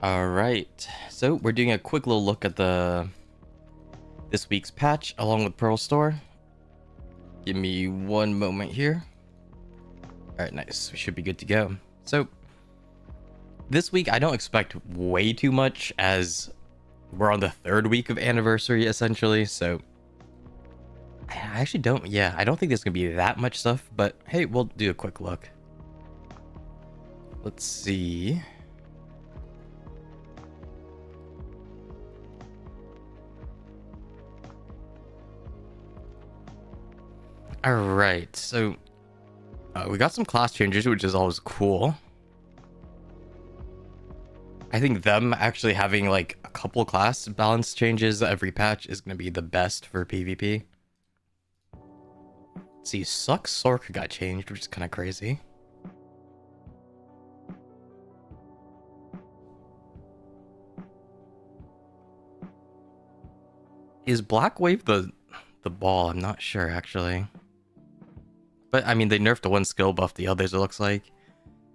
All right, so we're doing a quick little look at this week's patch along with Pearl Store. Give me one moment here. All right, nice. We should be good to go. So this week I don't expect way too much as we're on the third week of anniversary essentially. So I actually don't. Yeah, I don't think there's gonna be that much stuff. But hey, we'll do a quick look. Let's see. All right, so we got some class changes, which is always cool. I think them actually having like a couple class balance changes every patch is going to be the best for PvP. Let's see, Suck Sork got changed, which is kind of crazy. Is Black Wave the ball? I'm not sure actually. But I mean, they nerfed the one skill, buff the others, it looks like.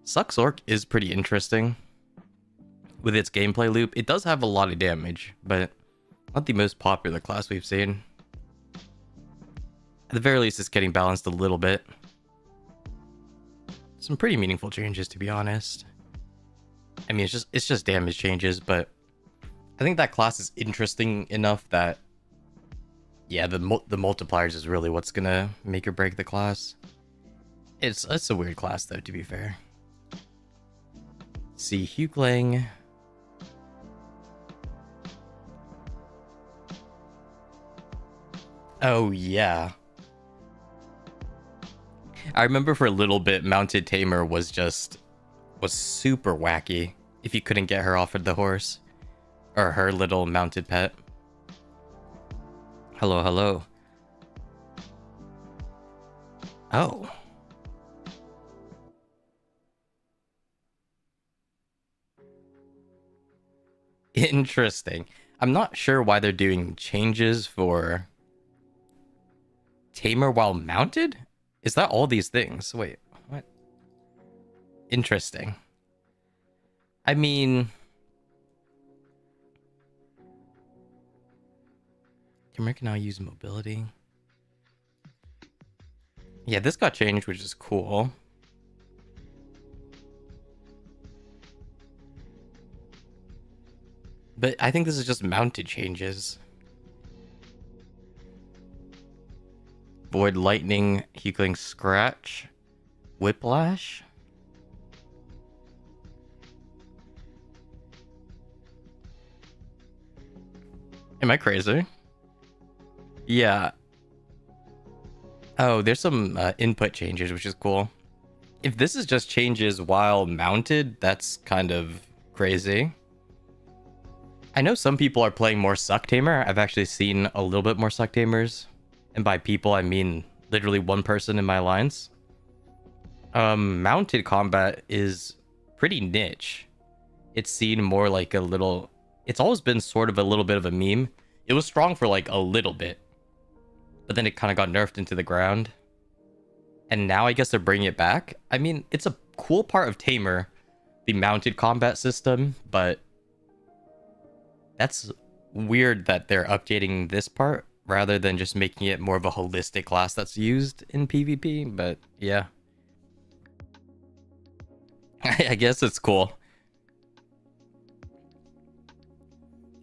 Suck Sork is pretty interesting with its gameplay loop. It does have a lot of damage, but not the most popular class we've seen. At the very least, it's getting balanced a little bit. Some pretty meaningful changes, to be honest. I mean, it's just damage changes, but I think that class is interesting enough that, yeah, the multipliers is really what's gonna make or break the class. It's a weird class though, to be fair. See, Hugling. Oh yeah. I remember for a little bit, Mounted Tamer was super wacky if you couldn't get her off of the horse. Or her little mounted pet. Hello, hello. Oh. Interesting. I'm not sure why they're doing changes for Tamer while mounted? Is that all these things? Wait, what? Interesting. I mean, Tamer can now use mobility. Yeah, this got changed, which is cool. But I think this is just mounted changes. Void Lightning, Healing Scratch, Whiplash. Am I crazy? Yeah. Oh, there's some input changes, which is cool. If this is just changes while mounted, that's kind of crazy. I know some people are playing more Suck Tamer. I've actually seen a little bit more Suck Tamers. And by people, I mean literally one person in my lines. Mounted combat is pretty niche. It's seen more like a little... It's always been sort of a little bit of a meme. It was strong for like a little bit. But then it kind of got nerfed into the ground. And now I guess they're bringing it back. I mean, it's a cool part of Tamer, the mounted combat system, but that's weird that they're updating this part rather than just making it more of a holistic class that's used in PvP. But yeah, I guess it's cool.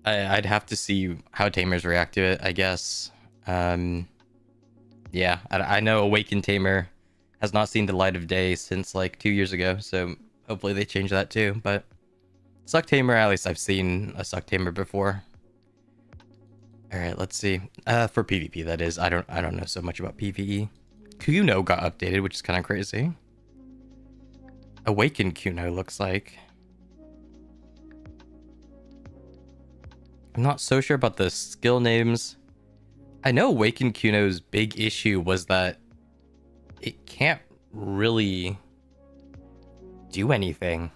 I'd have to see how Tamers react to it, I guess. Yeah, I know Awakened Tamer has not seen the light of day since like 2 years ago, so hopefully they change that too. But Suck Tamer, at least I've seen a Suck Tamer before. All right, let's see. For PvP, that is. I don't know so much about PvE. Kuno got updated, which is kind of crazy. Awakened Kuno looks like. I'm not so sure about the skill names. I know Awakened Kuno's big issue was that it can't really do anything.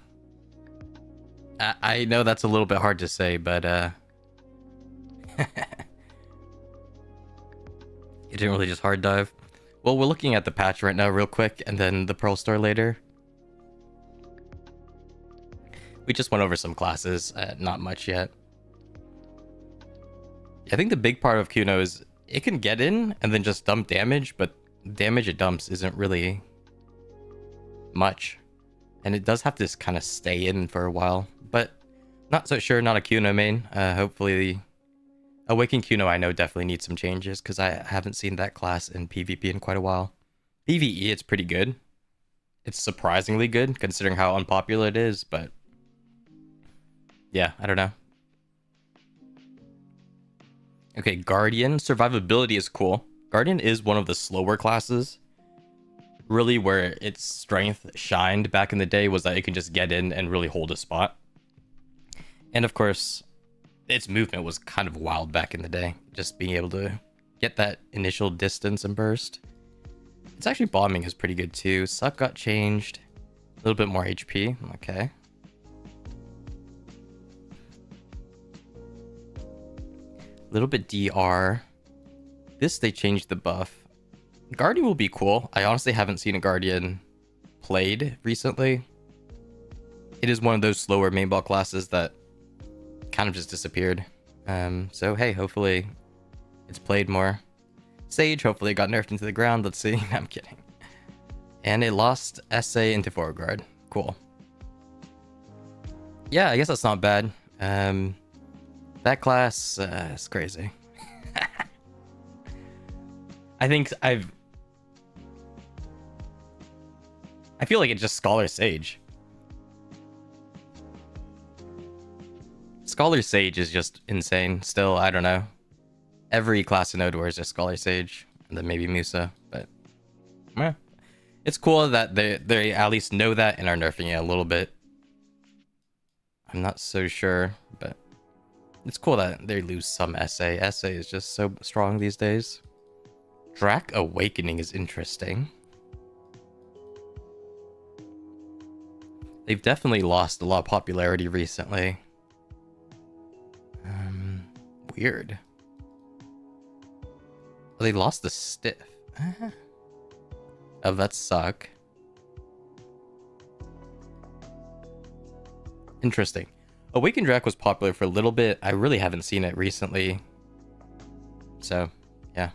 I know that's a little bit hard to say, but it didn't really just hard dive. Well, we're looking at the patch right now real quick, and then the Pearl Store later. We just went over some classes, not much yet. I think the big part of Kuno is it can get in and then just dump damage, but damage it dumps isn't really much. And it does have to kind of stay in for a while, but not so sure, not a Kuno main. Hopefully the Awakened Kuno I know definitely needs some changes because I haven't seen that class in PvP in quite a while. PvE, it's pretty good. It's surprisingly good considering how unpopular it is, but yeah, I don't know. Okay, Guardian. Survivability is cool. Guardian is one of the slower classes. Really where its strength shined back in the day was that it can just get in and really hold a spot. And of course, its movement was kind of wild back in the day. Just being able to get that initial distance and burst. It's actually bombing is pretty good too. Suck got changed. A little bit more HP. Okay. A little bit DR. This, they changed the buff. Guardian will be cool. I honestly haven't seen a Guardian played recently. It is one of those slower main ball classes that kind of just disappeared. So hey, hopefully it's played more. Sage, hopefully it got nerfed into the ground. Let's see. I'm kidding. And it lost SA into forward guard. Cool. Yeah, I guess that's not bad. That class is crazy. I think I feel like it's just Scholar Sage. Scholar Sage is just insane. Still, I don't know. Every class in Odor is just Scholar Sage, and then maybe Musa, but yeah. It's cool that they at least know that and are nerfing it a little bit. I'm not so sure, but it's cool that they lose some SA. SA is just so strong these days. Drac Awakening is interesting. They've definitely lost a lot of popularity recently. Weird. Well, they lost the stiff. Oh, that suck. Interesting. Awakened Drac was popular for a little bit. I really haven't seen it recently. So, yeah.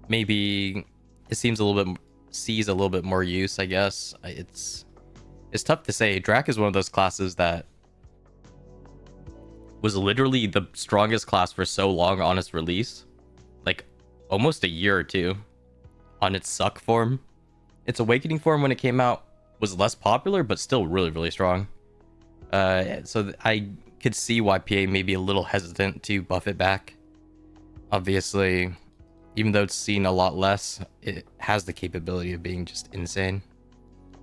Maybe it seems a little bit sees a little bit more use, I guess. It's tough to say. Drac is one of those classes that was literally the strongest class for so long on its release. Like almost a year or two on its suck form. Its awakening form when it came out was less popular, but still really, really strong. So I could see why PA may be a little hesitant to buff it back. Obviously, even though it's seen a lot less, it has the capability of being just insane.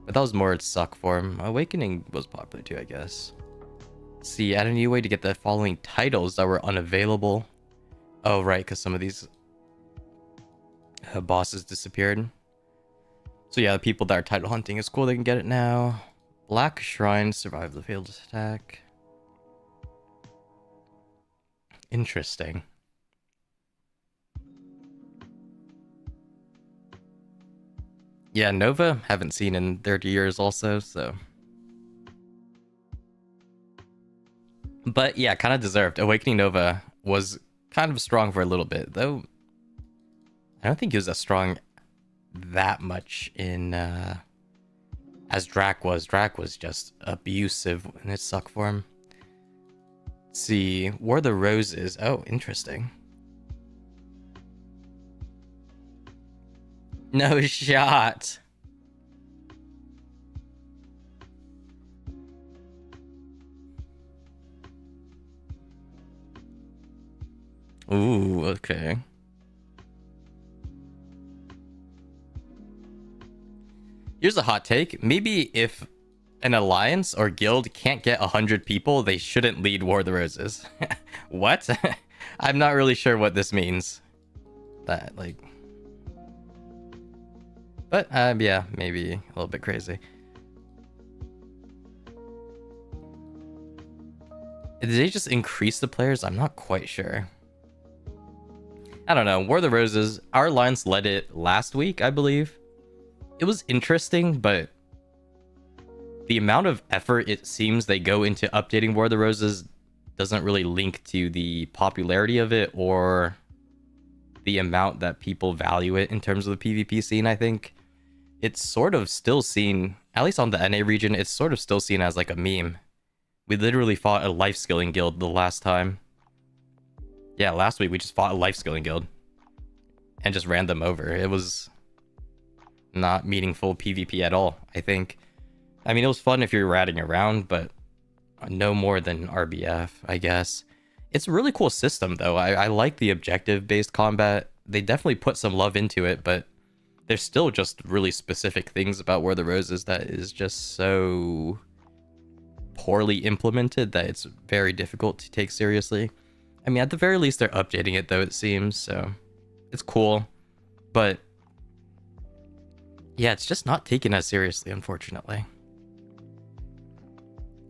But that was more its suck form. Awakening was popular too, I guess. Let's see, add a new way to get the following titles that were unavailable. Oh, right, because some of these bosses disappeared. So yeah, the people that are title hunting is cool. They can get it now. Black Shrine, survive the failed attack. Interesting. Yeah, Nova, haven't seen in 30 years also, so. But yeah, kind of deserved. Awakening Nova was kind of strong for a little bit, though. I don't think he was as strong that much in as Drac was. Drac was just abusive in its suck form. Let's see, War of the Roses. Oh, interesting. No shot. Ooh, okay. Here's a hot take. Maybe if an alliance or guild can't get 100 people, they shouldn't lead War of the Roses. What? I'm not really sure what this means. That, like... But, yeah, maybe a little bit crazy. Did they just increase the players? I'm not quite sure. I don't know. War of the Roses, our alliance led it last week, I believe. It was interesting, but the amount of effort it seems they go into updating War of the Roses doesn't really link to the popularity of it or the amount that people value it in terms of the PvP scene. I think it's sort of still seen, at least on the NA region, it's sort of still seen as like a meme. We literally fought a life skilling guild the last time. Yeah, last week we just fought a life skilling guild and just ran them over. It was not meaningful PvP at all, I think. I mean, it was fun if you're ratting around, but no more than RBF, I guess. It's a really cool system, though. I like the objective-based combat. They definitely put some love into it, but there's still just really specific things about War of the Roses that is just so poorly implemented that it's very difficult to take seriously. I mean, at the very least, they're updating it, though, it seems, so it's cool. But yeah, it's just not taken as seriously, unfortunately.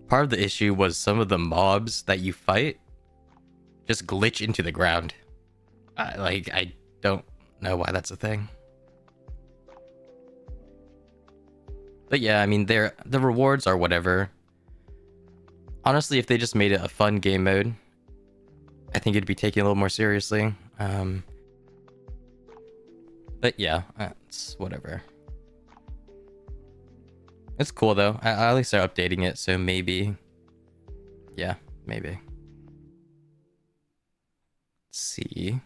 Part of the issue was some of the mobs that you fight just glitch into the ground. I don't know why that's a thing. But yeah, I mean, the rewards are whatever. Honestly, if they just made it a fun game mode, I think it'd be taken a little more seriously. But yeah, it's whatever. It's cool though. At least they're updating it, so maybe. Yeah, maybe. Let's see.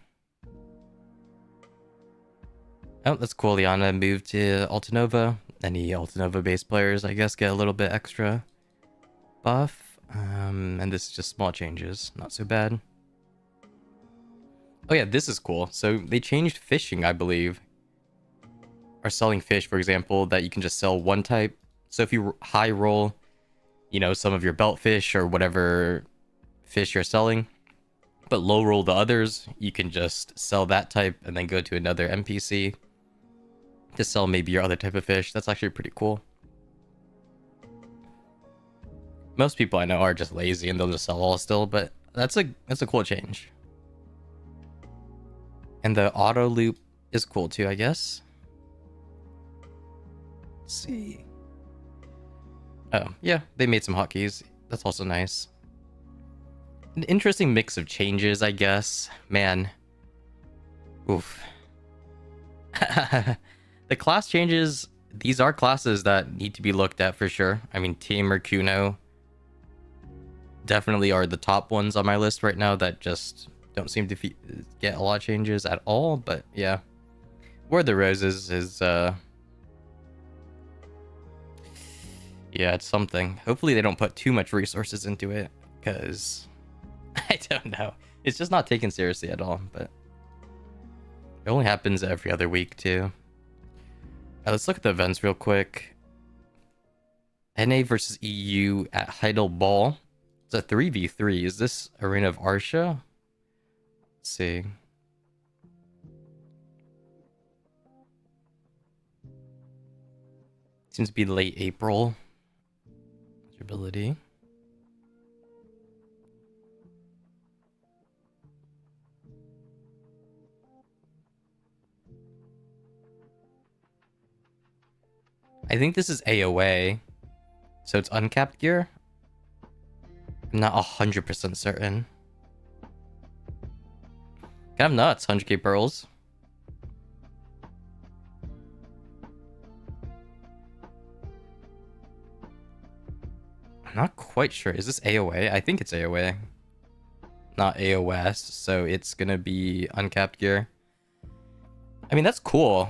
Oh, that's cool. Liana moved to Altanova. Any Altanova based players, I guess, get a little bit extra buff. And this is just small changes. Not so bad. Oh yeah, this is cool. So they changed fishing, I believe. Or selling fish, for example, that you can just sell one type. So if you high roll, you know, some of your belt fish or whatever fish you're selling, but low roll the others, you can just sell that type and then go to another NPC to sell maybe your other type of fish. That's actually pretty cool. Most people I know are just lazy and they'll just sell all still, but that's a cool change. And the auto loop is cool too, I guess. Let's see. Oh, yeah, they made some hotkeys. That's also nice. An interesting mix of changes, I guess. Man. Oof. The class changes, these are classes that need to be looked at for sure. I mean, Team or Kuno definitely are the top ones on my list right now that just don't seem to get a lot of changes at all. But yeah, War of the Roses is... yeah, it's something. Hopefully they don't put too much resources into it, because I don't know. It's just not taken seriously at all, but it only happens every other week too. Let's look at the events real quick. NA versus EU at Heidel Ball. It's a 3v3. Is this Arena of Arsha? Let's see. Seems to be late April. Ability. I think this is AOA, so it's uncapped gear. I'm not 100% certain. Kind of nuts, 100k pearls. Not quite sure. Is this AOA? I think it's AOA. Not AOS, so it's gonna be uncapped gear. I mean, that's cool.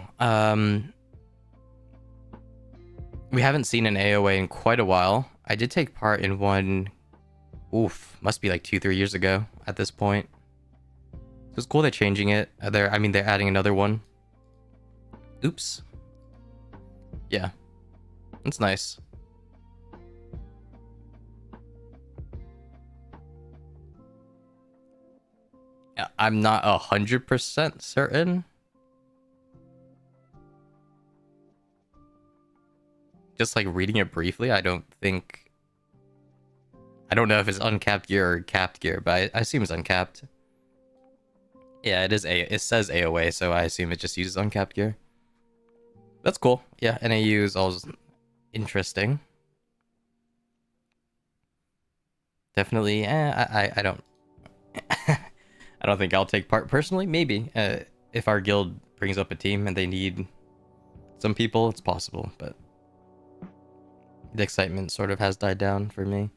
We haven't seen an AOA in quite a while. I did take part in one... Oof, must be like 2-3 years ago at this point. So it's cool they're changing it. They're adding another one. Oops. Yeah. It's nice. I'm not 100% certain. Just like reading it briefly, I don't know if it's uncapped gear or capped gear, but I assume it's uncapped. Yeah, it says AOA, so I assume it just uses uncapped gear. That's cool. Yeah, NAU is always interesting. Definitely, I don't I don't think I'll take part personally. Maybe if our guild brings up a team and they need some people, it's possible, but the excitement sort of has died down for me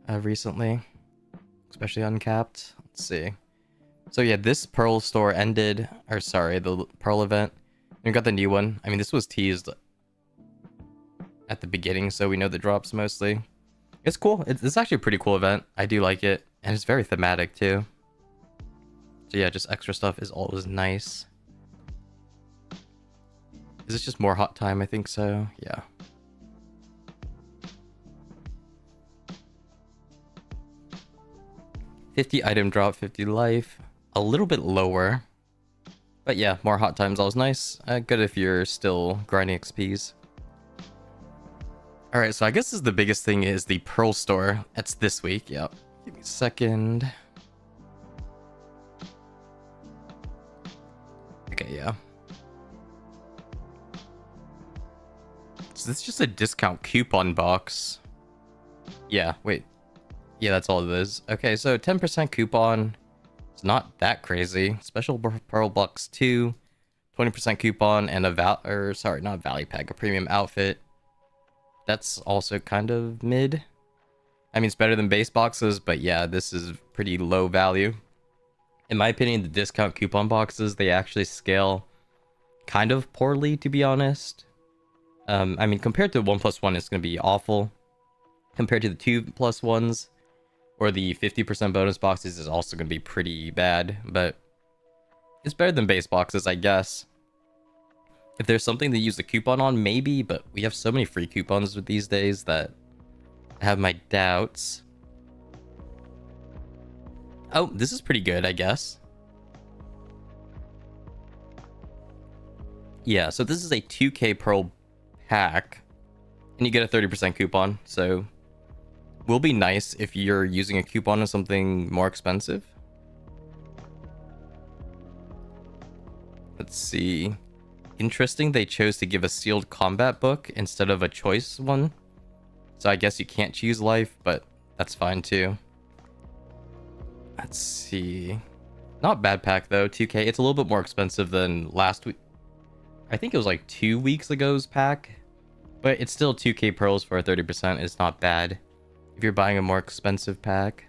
recently, especially Uncapped. Let's see. So yeah, this Pearl store ended, or sorry, the Pearl event. We got the new one. I mean, this was teased at the beginning, so we know the drops mostly. It's cool. It's actually a pretty cool event. I do like it, and it's very thematic too. So yeah, just extra stuff is always nice. Is this just more hot time? I think so. Yeah. $50 item drop, 50 life. A little bit lower. But yeah, more hot times always nice. Good if you're still grinding XPs. Alright, so I guess this is the biggest thing is the Pearl store. That's this week. Yep. Give me a second. Okay, yeah. So this is just a discount coupon box. Yeah, wait. Yeah, that's all it is. Okay, so 10% coupon. It's not that crazy. Special Pearl Box 2. 20% coupon and a not Valley Pack, a premium outfit. That's also kind of mid. I mean, it's better than base boxes, but yeah, this is pretty low value. In my opinion, the discount coupon boxes, they actually scale kind of poorly, to be honest. I mean, compared to 1+1, it's going to be awful. Compared to the 2+1s, or the 50% bonus boxes is also going to be pretty bad, but it's better than base boxes, I guess. If there's something to use the coupon on, maybe, but we have so many free coupons with these days that I have my doubts. Oh, this is pretty good, I guess. Yeah, so this is a 2k Pearl pack, and you get a 30% coupon, so will be nice if you're using a coupon on something more expensive. Let's see. Interesting, they chose to give a sealed combat book instead of a choice one. So I guess you can't choose life, but that's fine too. Let's see. Not bad pack though, 2k. It's a little bit more expensive than last week. I think it was like 2 weeks ago's pack. But it's still 2k pearls for 30%. It's not bad if you're buying a more expensive pack.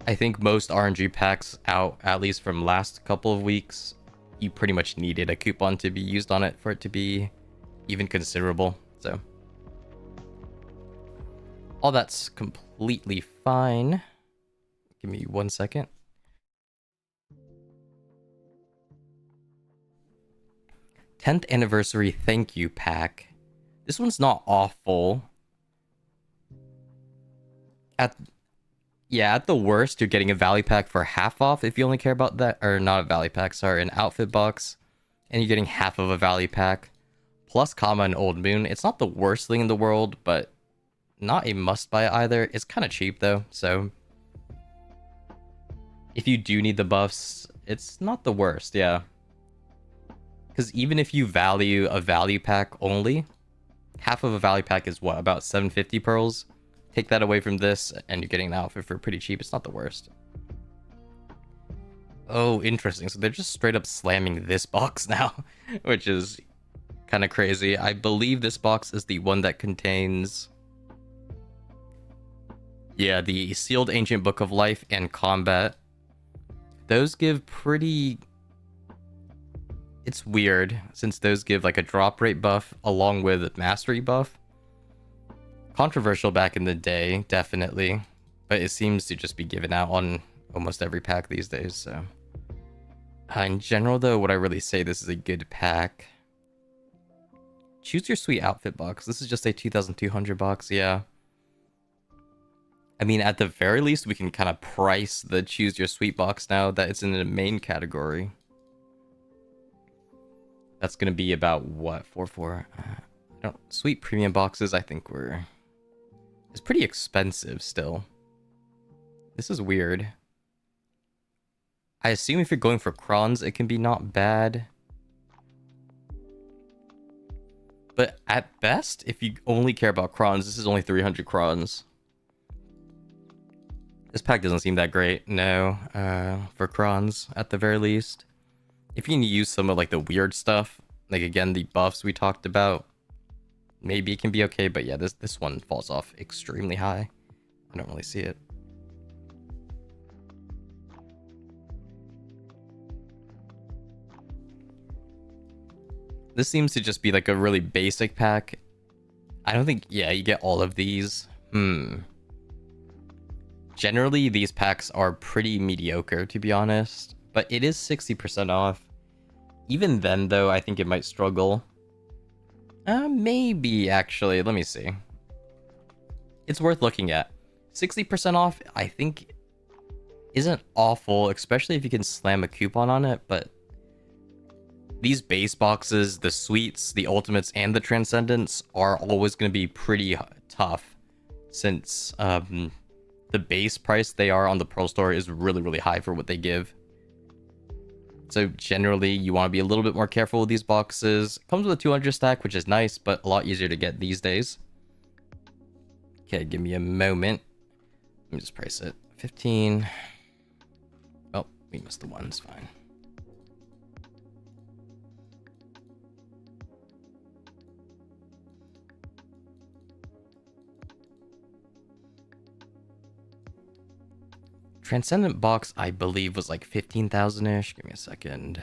I think most RNG packs out, at least from last couple of weeks, you pretty much needed a coupon to be used on it for it to be even considerable. So all that's completely fine. Give me 1 second. '10th anniversary thank you pack. This one's not awful. At the worst, you're getting a Valley Pack for half off if you only care about that. Or not a Valley Pack, sorry, an outfit box. And you're getting half of a Valley Pack. Plus Comma and Old Moon. It's not the worst thing in the world, but not a must-buy either. It's kind of cheap, though, so if you do need the buffs, it's not the worst, yeah. Because even if you value a Value Pack only, half of a Value Pack is what, about 750 pearls? Take that away from this, and you're getting the outfit for pretty cheap. It's not the worst. Oh, interesting. So they're just straight up slamming this box now, which is kind of crazy. I believe this box is the one that contains... yeah, the Sealed Ancient Book of Life and Combat. Those give pretty... it's weird, since those give like a drop rate buff along with mastery buff. Controversial back in the day, definitely, but it seems to just be given out on almost every pack these days, so... in general, though, would I really say this is a good pack? Choose your sweet outfit box. This is just a 2,200 box, yeah. I mean, at the very least, we can kind of price the choose your sweet box now that it's in the main category. That's going to be about, what, 4-4? Sweet premium boxes, I think it's pretty expensive still. This is weird. I assume if you're going for crons, it can be not bad. But at best, if you only care about crons, this is only 300 crons. This pack doesn't seem that great, no, for crons, at the very least. If you can use some of, like, the weird stuff, like, again, the buffs we talked about, maybe it can be okay, but yeah, this one falls off extremely high. I don't really see it. This seems to just be, like, a really basic pack. I don't think, yeah, you get all of these. Generally, these packs are pretty mediocre, to be honest. But it is 60% off. Even then, though, I think it might struggle. Maybe, actually. Let me see. It's worth looking at. 60% off, I think, isn't awful, especially if you can slam a coupon on it, but these base boxes, the suites, the ultimates, and the transcendents are always going to be pretty tough, since the base price they are on the Pearl Store is really, really high for what they give. So generally, you want to be a little bit more careful with these boxes. Comes with a 200 stack, which is nice, but a lot easier to get these days. Okay, give me a moment. Let me just price it. 15. Oh, we missed the one. It's fine. Transcendent box, I believe, was like 15,000-ish. Give me a second.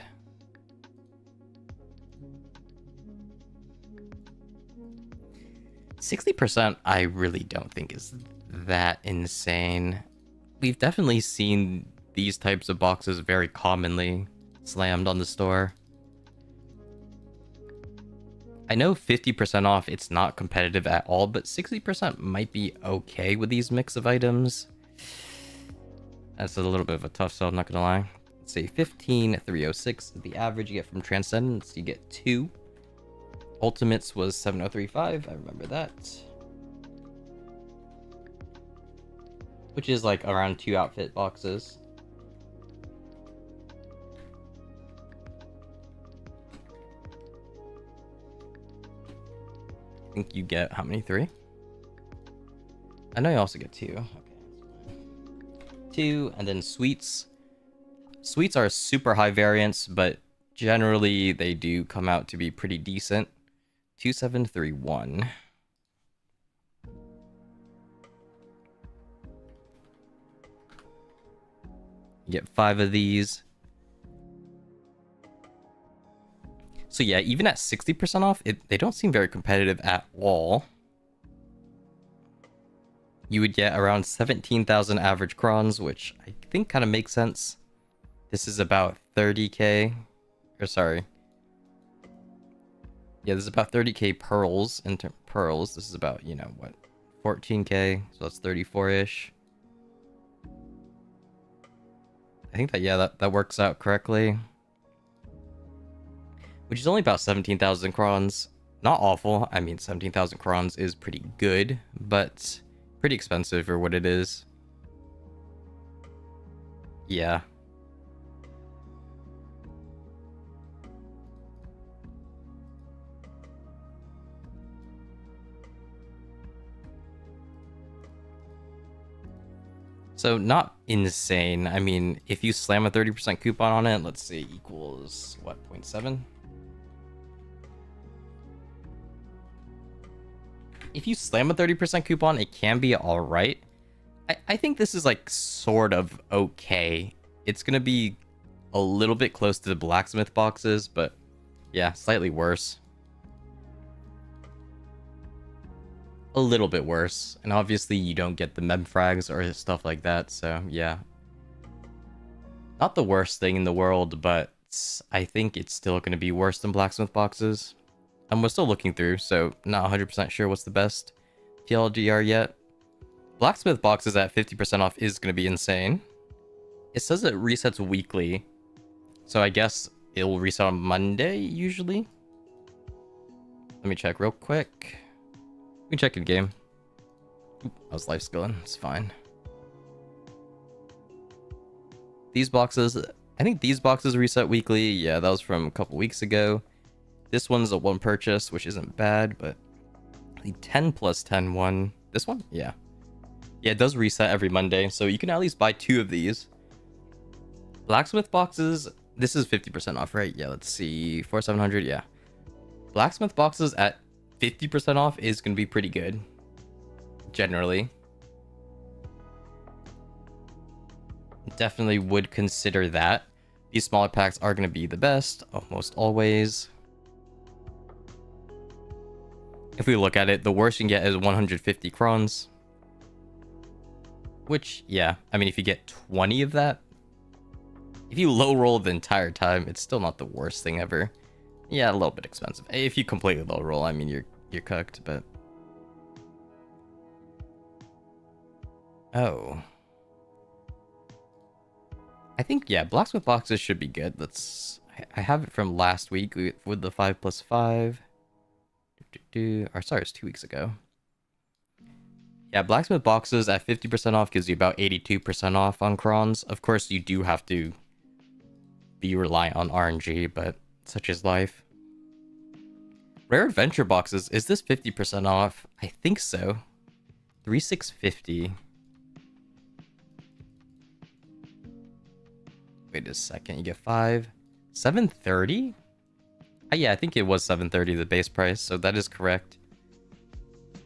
%60, I really don't think is that insane. We've definitely seen these types of boxes very commonly slammed on the store. I know 50% off, it's not competitive at all, but 60% might be okay with these mix of items. That's a little bit of a tough sell, I'm not gonna lie. Let's say 15,306 is the average you get from Transcendence. You get 2. Ultimates was 7035, I remember that. Which is like around 2 outfit boxes. I think you get how many? 3? I know you also get 2. Okay. 2, and then suites. Suites are super high variance, but generally they do come out to be pretty decent. 2731. You get 5 of these. So yeah, even at 60% off, they don't seem very competitive at all. You would get around 17,000 average crons, which I think kind of makes sense. This is about 30k. Or sorry. Yeah, this is about 30k pearls. Pearls. This is about, you know, what? 14k. So that's 34-ish. I think that, yeah, that works out correctly. Which is only about 17,000 crons. Not awful. I mean, 17,000 crons is pretty good, but pretty expensive for what it is. Yeah. So not insane. I mean, if you slam a 30% coupon on it, let's see, equals what, 0.7? If you slam a 30% coupon, it can be all right. I think this is like sort of okay. It's gonna be a little bit close to the blacksmith boxes, but yeah, slightly worse. A little bit worse, and obviously you don't get the mem frags or stuff like that, so yeah. Not the worst thing in the world, but I think it's still gonna be worse than blacksmith boxes. And we're still looking through, so not 100% sure what's the best TLDR yet. Blacksmith boxes at 50% off is going to be insane. It says it resets weekly, so I guess it will reset on Monday, usually. Let me check real quick. We can check in game. Oop, how's life going? It's fine. These boxes, I think these boxes reset weekly. Yeah, that was from a couple weeks ago. This one's a 1 purchase, which isn't bad, but the 10 plus 10 one. This one? Yeah. Yeah, it does reset every Monday, so you can at least buy 2 of these. Blacksmith boxes, this is 50% off, right? Yeah, let's see. 4700, yeah. Blacksmith boxes at 50% off is going to be pretty good. Generally. Definitely would consider that. These smaller packs are going to be the best, almost always. If we look at it, the worst you can get is 150 crons. Which, yeah, I mean, if you get 20 of that, if you low roll the entire time, it's still not the worst thing ever. Yeah, a little bit expensive. If you completely low roll, I mean, you're cooked, but... Oh. I think, yeah, blacksmith boxes should be good. I have it from last week with the 5+5. Or sorry, it's 2 weeks ago. Yeah, blacksmith boxes at 50% off gives you about 82% off on crons. Of course, you do have to be reliant on RNG, but such is life. Rare adventure boxes, is this 50% off? I think so. 3650. Wait a second, you get 5. 730? Yeah, I think it was 730 the base price, so that is correct.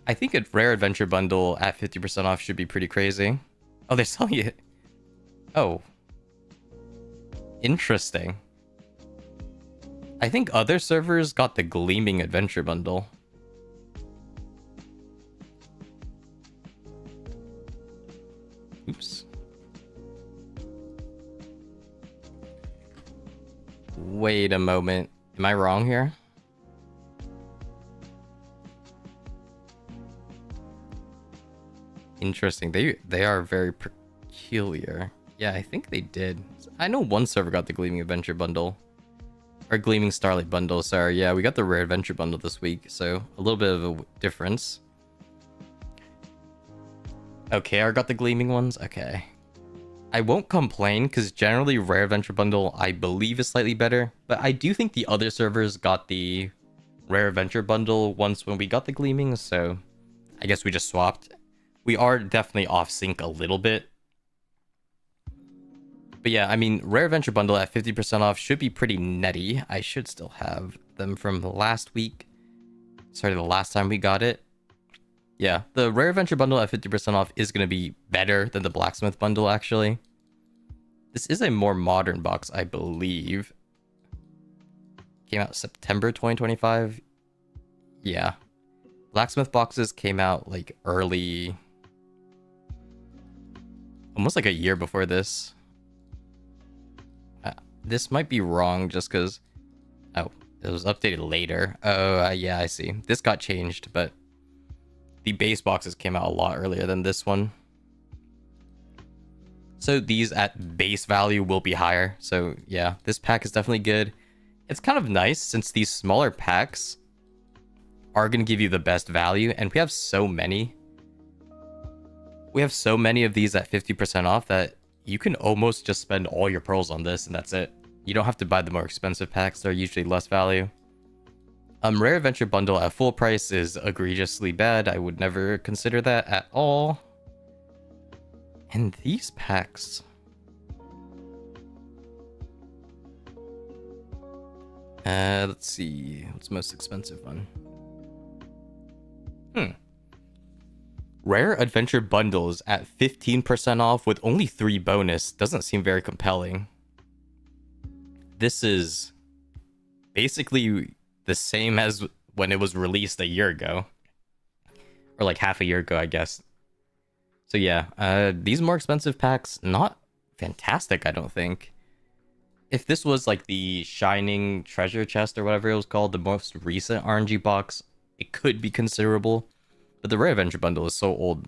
I think a rare adventure bundle at 50% off should be pretty crazy. Oh, they're selling it. Oh. Interesting. I think other servers got the Gleaming Adventure Bundle. Oops. Wait a moment. Am I wrong here? Interesting. They are very peculiar. Yeah, I think they did. I know one server got the Gleaming Adventure Bundle. Or Gleaming Starlight Bundle, sorry. Yeah, we got the Rare Adventure Bundle this week, so a little bit of a difference. Okay, I got the Gleaming ones? Okay. I won't complain, because generally Rare Adventure Bundle, I believe, is slightly better. But I do think the other servers got the Rare Adventure Bundle once when we got the Gleaming, so I guess we just swapped. We are definitely off sync a little bit. But yeah, I mean, Rare Adventure Bundle at 50% off should be pretty nutty. I should still have them from last week. Sorry, the last time we got it. Yeah, the Rare Adventure Bundle at 50% off is going to be better than the Blacksmith Bundle, actually. This is a more modern box, I believe. Came out September 2025. Yeah. Blacksmith boxes came out, like, early... Almost like a year before this. This might be wrong just because... Oh, it was updated later. Oh, yeah, I see. This got changed, but... The base boxes came out a lot earlier than this one. So these at base value will be higher. So yeah, this pack is definitely good. It's kind of nice since these smaller packs are going to give you the best value. And we have so many. We have so many of these at 50% off that you can almost just spend all your pearls on this and that's it. You don't have to buy the more expensive packs. They're usually less value. Rare Adventure Bundle at full price is egregiously bad. I would never consider that at all. And these packs... let's see. What's the most expensive one? Rare Adventure Bundles at 15% off with only 3 bonus doesn't seem very compelling. This is basically the same as when it was released a year ago. Or like half a year ago, I guess. So yeah, these more expensive packs, not fantastic, I don't think. If this was like the Shining Treasure Chest or whatever it was called, the most recent RNG box, it could be considerable. But the Rare Adventure Bundle is so old.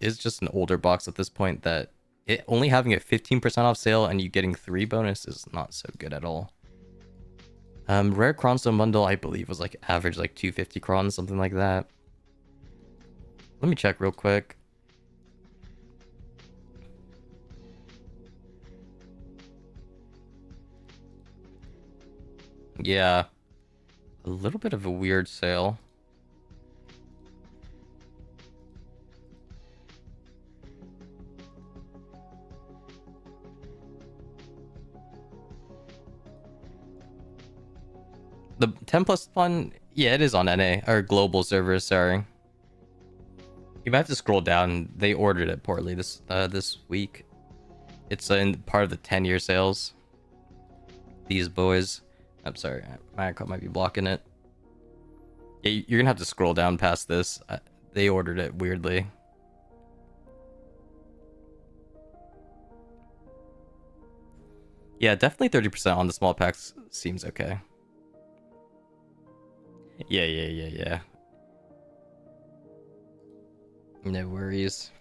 It's just an older box at this point that it only having a 15% off sale and you getting 3 bonus is not so good at all. Rare Cronstone Bundle, I believe, was like average like 250 crons, something like that. Let me check real quick. Yeah, a little bit of a weird sale. The 10 plus one, yeah, it is on NA, or global servers, sorry. You might have to scroll down. They ordered it poorly this week. It's in part of the 10-year sales. These boys. I'm sorry, my account might be blocking it. Yeah, you're gonna have to scroll down past this. They ordered it weirdly. Yeah, definitely 30% on the small packs seems okay. Yeah. No worries.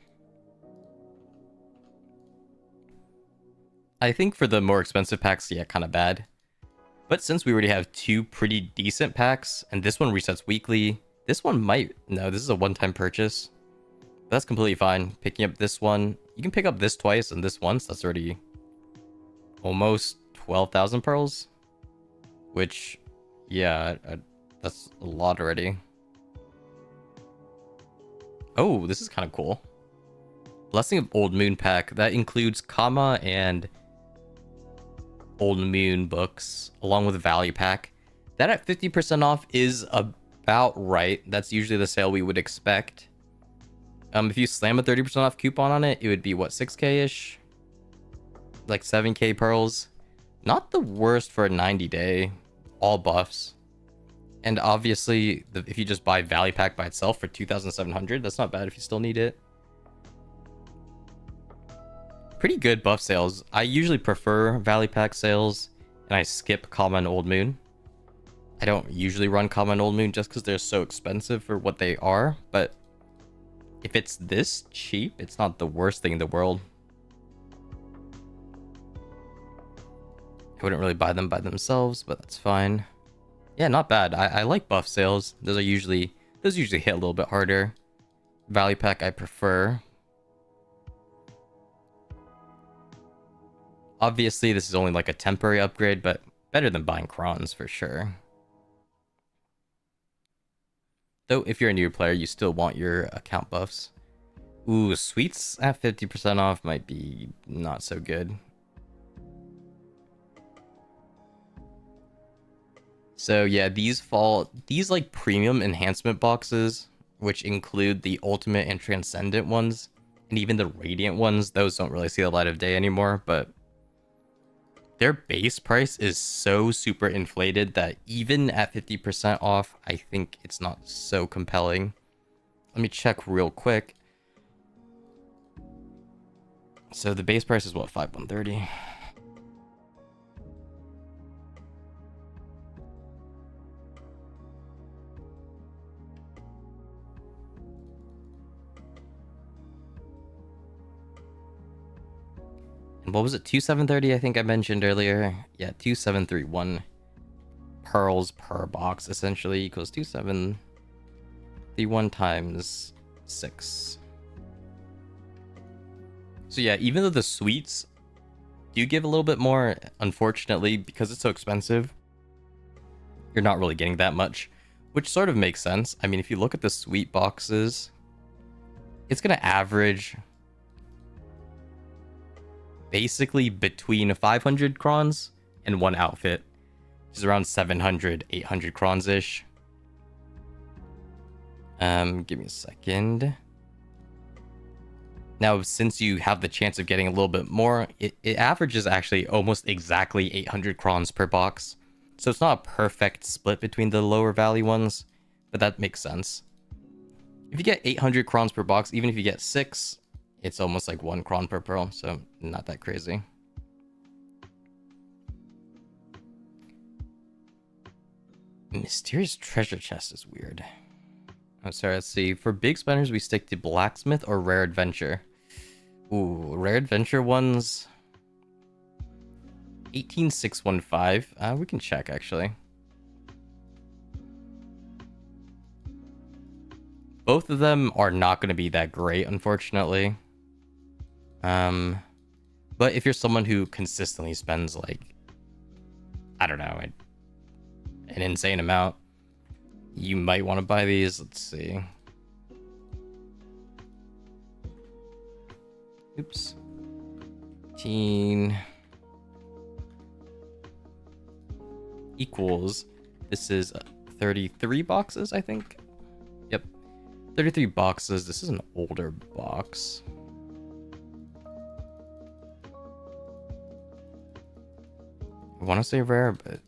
I think for the more expensive packs, yeah, kind of bad. But since we already have two pretty decent packs, and this one resets weekly, this one might... No, this is a one-time purchase. That's completely fine. Picking up this one. You can pick up this twice and this once. That's already almost 12,000 pearls. Which, yeah, that's a lot already. Oh, this is kind of cool. Blessing of Old Moon pack. That includes Kama and Old Moon books, along with Value pack. That at 50% off is about right. That's usually the sale we would expect. If you slam a 30% off coupon on it, it would be, what, 6k-ish? Like 7k pearls. Not the worst for a 90-day. All buffs. And obviously, if you just buy Value pack by itself for 2,700, that's not bad if you still need it. Pretty good buff sales. I usually prefer Value pack sales, and I skip Kama and Old Moon. I don't usually run Kama and Old Moon just because they're so expensive for what they are, but if it's this cheap, it's not the worst thing in the world. I wouldn't really buy them by themselves, but that's fine. Yeah, not bad. I like buff sales. Those usually hit a little bit harder. Value pack I prefer. Obviously, this is only like a temporary upgrade, but better than buying crons for sure. Though, if you're a new player, you still want your account buffs. Ooh, sweets at 50% off might be not so good. So yeah, these like premium enhancement boxes, which include the ultimate and transcendent ones, and even the radiant ones, those don't really see the light of day anymore, but their base price is so super inflated that even at 50% off, I think it's not so compelling. Let me check real quick. So the base price is what, 5,130? And what was it? 2,730 I think I mentioned earlier. Yeah, 2,731 pearls per box essentially equals 2,731 times 6. So yeah, even though the sweets do give a little bit more, unfortunately, because it's so expensive, you're not really getting that much, which sort of makes sense. I mean, if you look at the sweet boxes, it's going to average basically between 500 crons and one outfit, which is around 700, 800 crons-ish. Give me a second. Now, since you have the chance of getting a little bit more, it averages actually almost exactly 800 crons per box. So it's not a perfect split between the lower value ones, but that makes sense. If you get 800 crons per box, even if you get 6, it's almost like 1 cron per pearl, so not that crazy. Mysterious treasure chest is weird. Oh, sorry, let's see. For big spenders, we stick to blacksmith or rare adventure. Ooh, rare adventure ones. 18,615. We can check actually. Both of them are not going to be that great, unfortunately. But if you're someone who consistently spends like, I don't know, an insane amount, you might want to buy these. Let's see. Oops. 18 equals This is 33 boxes, I think. Yep. 33 boxes. This is an older box. I want to say rare, but...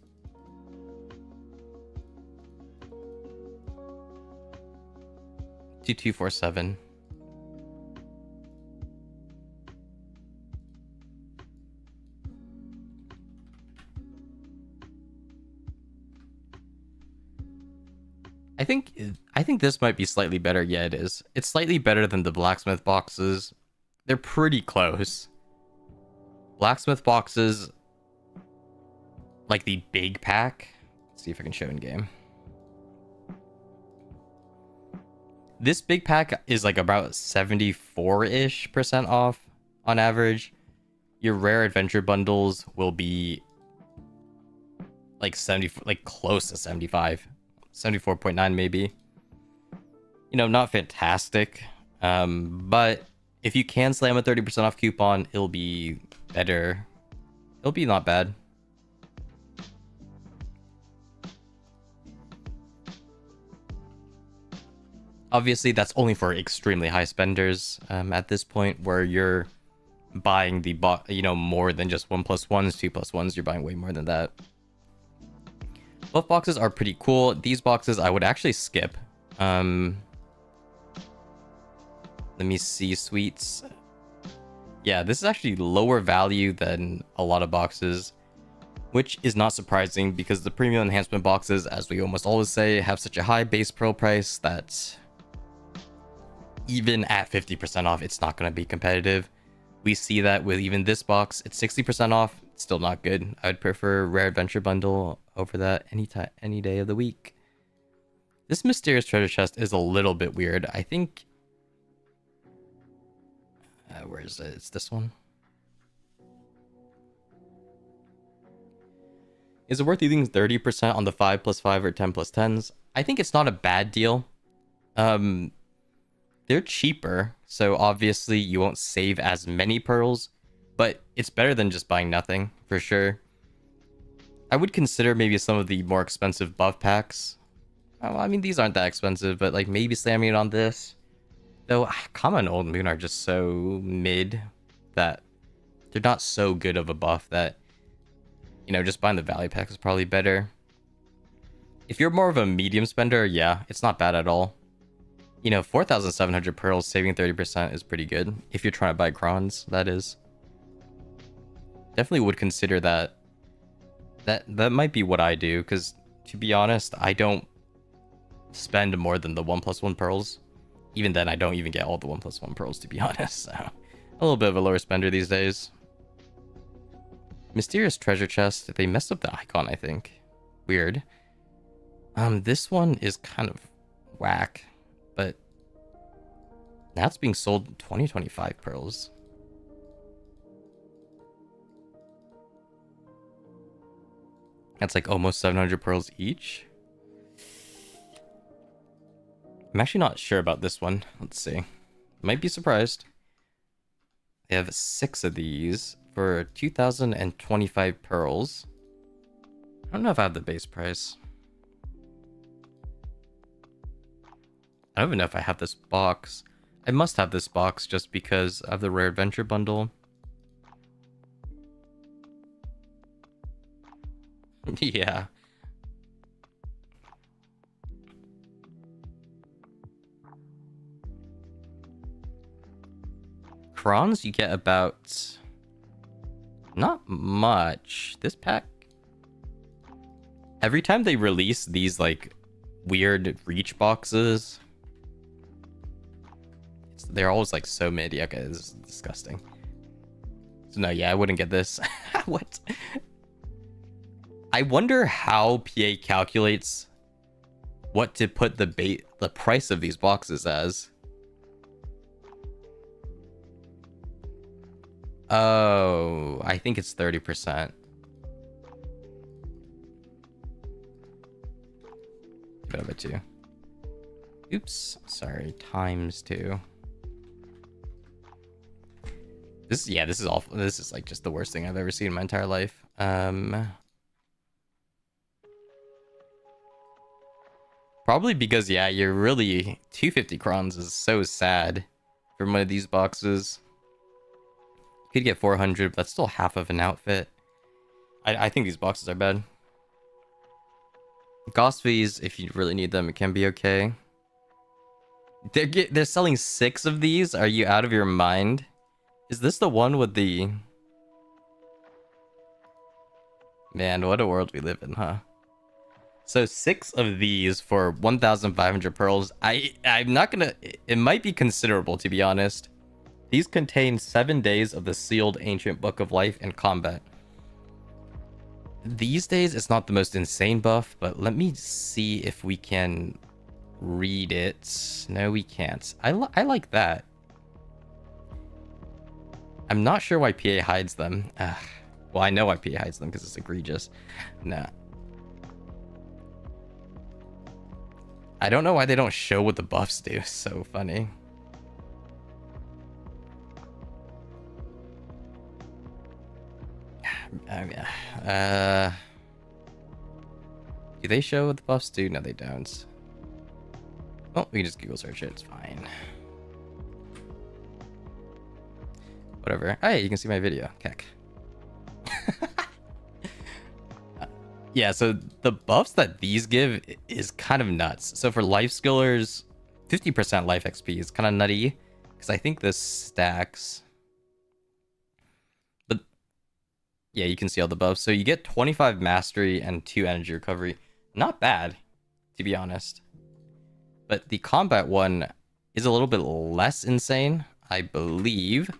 $2247. I think this might be slightly better. Yeah, it is. It's slightly better than the blacksmith boxes. They're pretty close. Blacksmith boxes, like the big pack. Let's see if I can show in game. This big pack is like about 74-ish% off on average. Your rare adventure bundles will be like 70, like close to 75. 74.9 maybe. You know, not fantastic. But if you can slam a 30% off coupon, it'll be better. It'll be not bad. Obviously, that's only for extremely high spenders at this point, where you're buying the more than just 1+1s, 2+1s. You're buying way more than that. Buff boxes are pretty cool. These boxes I would actually skip. Let me see, sweets. Yeah, this is actually lower value than a lot of boxes, which is not surprising because the premium enhancement boxes, as we almost always say, have such a high base pearl price that even at 50% off, it's not going to be competitive. We see that with even this box. It's 60% off. It's still not good. I would prefer Rare Adventure Bundle over that any day of the week. This mysterious treasure chest is a little bit weird. I think... where is it? It's this one. Is it worth using 30% on the 5+5 or 10+10s? I think it's not a bad deal. They're cheaper, so obviously you won't save as many pearls, but it's better than just buying nothing, for sure. I would consider maybe some of the more expensive buff packs. Well, I mean, these aren't that expensive, but like maybe slamming it on this. Though, Kama and Old Moon are just so mid that they're not so good of a buff that, you know, just buying the value pack is probably better. If you're more of a medium spender, yeah, it's not bad at all. You know, 4,700 pearls, saving 30% is pretty good. If you're trying to buy crons, that is. Definitely would consider that. That might be what I do, because to be honest, I don't spend more than the 1+1 pearls. Even then, I don't even get all the 1+1 pearls, to be honest. So, a little bit of a lower spender these days. Mysterious treasure chest. They messed up the icon, I think. Weird. This one is kind of whack, but now it's being sold 2025 pearls. That's like almost 700 pearls each. I'm actually not sure about this one. Let's see. Might be surprised. They have 6 of these for 2,025 pearls. I don't know if I have the base price. I don't even know if I have this box. I must have this box just because of the Rare Adventure Bundle. Yeah. Crons, you get about... not much. This pack... every time they release these, like, weird reach boxes... they're always, like, so mid. Okay, this is disgusting. So, no, yeah, I wouldn't get this. What? I wonder how PA calculates what to put the price of these boxes as. Oh, I think it's 30%. Bit of it too. Oops, sorry, times 2. This is awful. This is like just the worst thing I've ever seen in my entire life. Probably because, yeah, you're really... 250 crowns is so sad from one of these boxes. You could get 400, but that's still half of an outfit. I think these boxes are bad. Cost fees, if you really need them, it can be okay. They're selling 6 of these? Are you out of your mind? Is this the one with the... Man, what a world we live in, huh? So 6 of these for 1,500 pearls. I'm not gonna... It might be considerable, to be honest. These contain 7 days of the sealed ancient book of life and combat. These days, it's not the most insane buff, but let me see if we can read it. No, we can't. I like that. I'm not sure why PA hides them. Well, I know why PA hides them, because it's egregious. Nah. I don't know why they don't show what the buffs do. So funny. Do they show what the buffs do? No, they don't. Well, we can just Google search it. It's fine. Whatever. Hey, you can see my video. Keck. Yeah, so the buffs that these give is kind of nuts. So for life skillers, 50% life XP is kind of nutty, because I think this stacks. But yeah, you can see all the buffs. So you get 25 mastery and 2 energy recovery. Not bad, to be honest. But the combat one is a little bit less insane, I believe.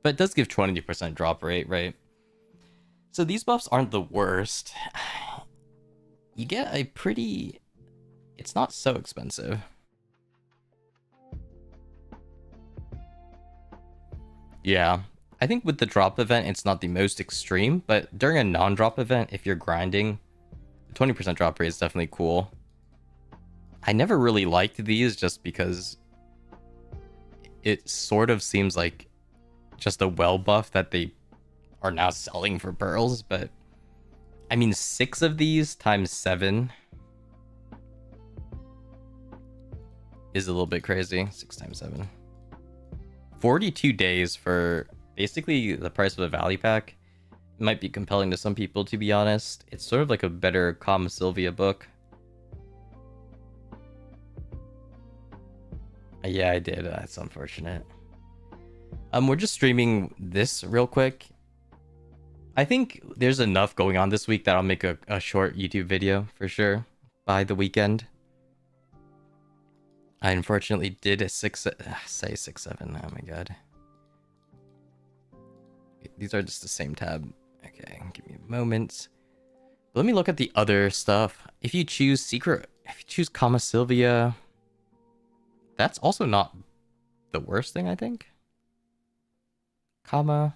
But it does give 20% drop rate, right? So these buffs aren't the worst. You get a pretty... It's not so expensive. Yeah. I think with the drop event, it's not the most extreme, but during a non-drop event, if you're grinding, the 20% drop rate is definitely cool. I never really liked these just because it sort of seems like just a well buff that they are now selling for pearls, but I mean 6 of these times 7 is a little bit crazy. 6 times 7. 42 days for basically the price of a value pack. It might be compelling to some people, to be honest. It's sort of like a better Kama Sylvia book. Yeah, I did. That's unfortunate. We're just streaming this real quick. I think there's enough going on this week that I'll make a short YouTube video for sure by the weekend. I unfortunately did a 6-7. Oh my god. These are just the same tab. Okay, give me a moment. Let me look at the other stuff. If you choose Kama Sylvia, that's also not the worst thing, I think. Kama.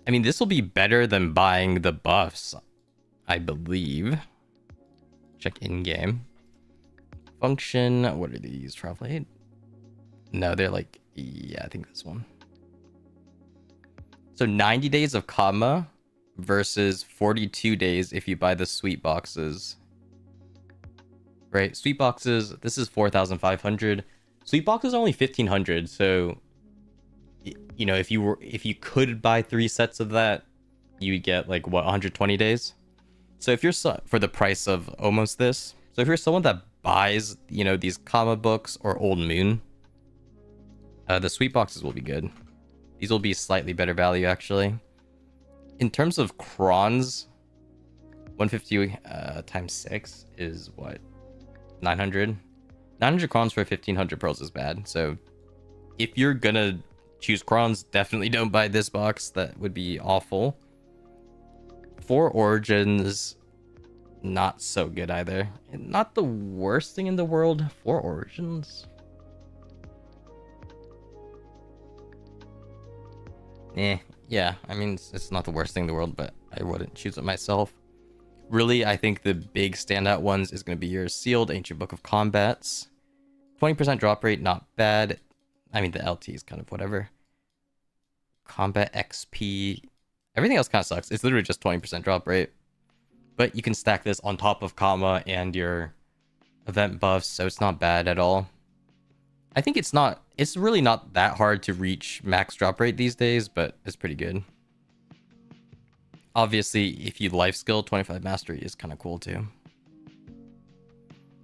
I mean, this will be better than buying the buffs, I believe. Check in-game. Function. What are these? Travel aid? No, they're like... Yeah, I think this one. So 90 days of Kama versus 42 days if you buy the sweet boxes. Right? Sweet boxes, this is 4,500. Sweet boxes are only 1,500, so... You know, if you could buy 3 sets of that, you would get like what, 120 days. So if you're for the price of almost this, so if you're someone that buys, you know, these Kama books or Old Moon, the sweet boxes will be good. These will be slightly better value actually. In terms of crons, 150 times 6 is what, 900. 900 crons for 1,500 pearls is bad. So if you're gonna choose crons, definitely don't buy this box. That would be awful. 4 origins, not so good either. Not the worst thing in the world. 4 origins. Yeah, I mean, it's not the worst thing in the world, but I wouldn't choose it myself. Really, I think the big standout ones is going to be your sealed Ancient Book of Combats. 20% drop rate, not bad. I mean, the LT is kind of whatever. Combat XP. Everything else kind of sucks. It's literally just 20% drop rate. But you can stack this on top of comma and your event buffs, so it's not bad at all. I think it's really not that hard to reach max drop rate these days, but it's pretty good. Obviously, if you life skill, 25 mastery is kind of cool too.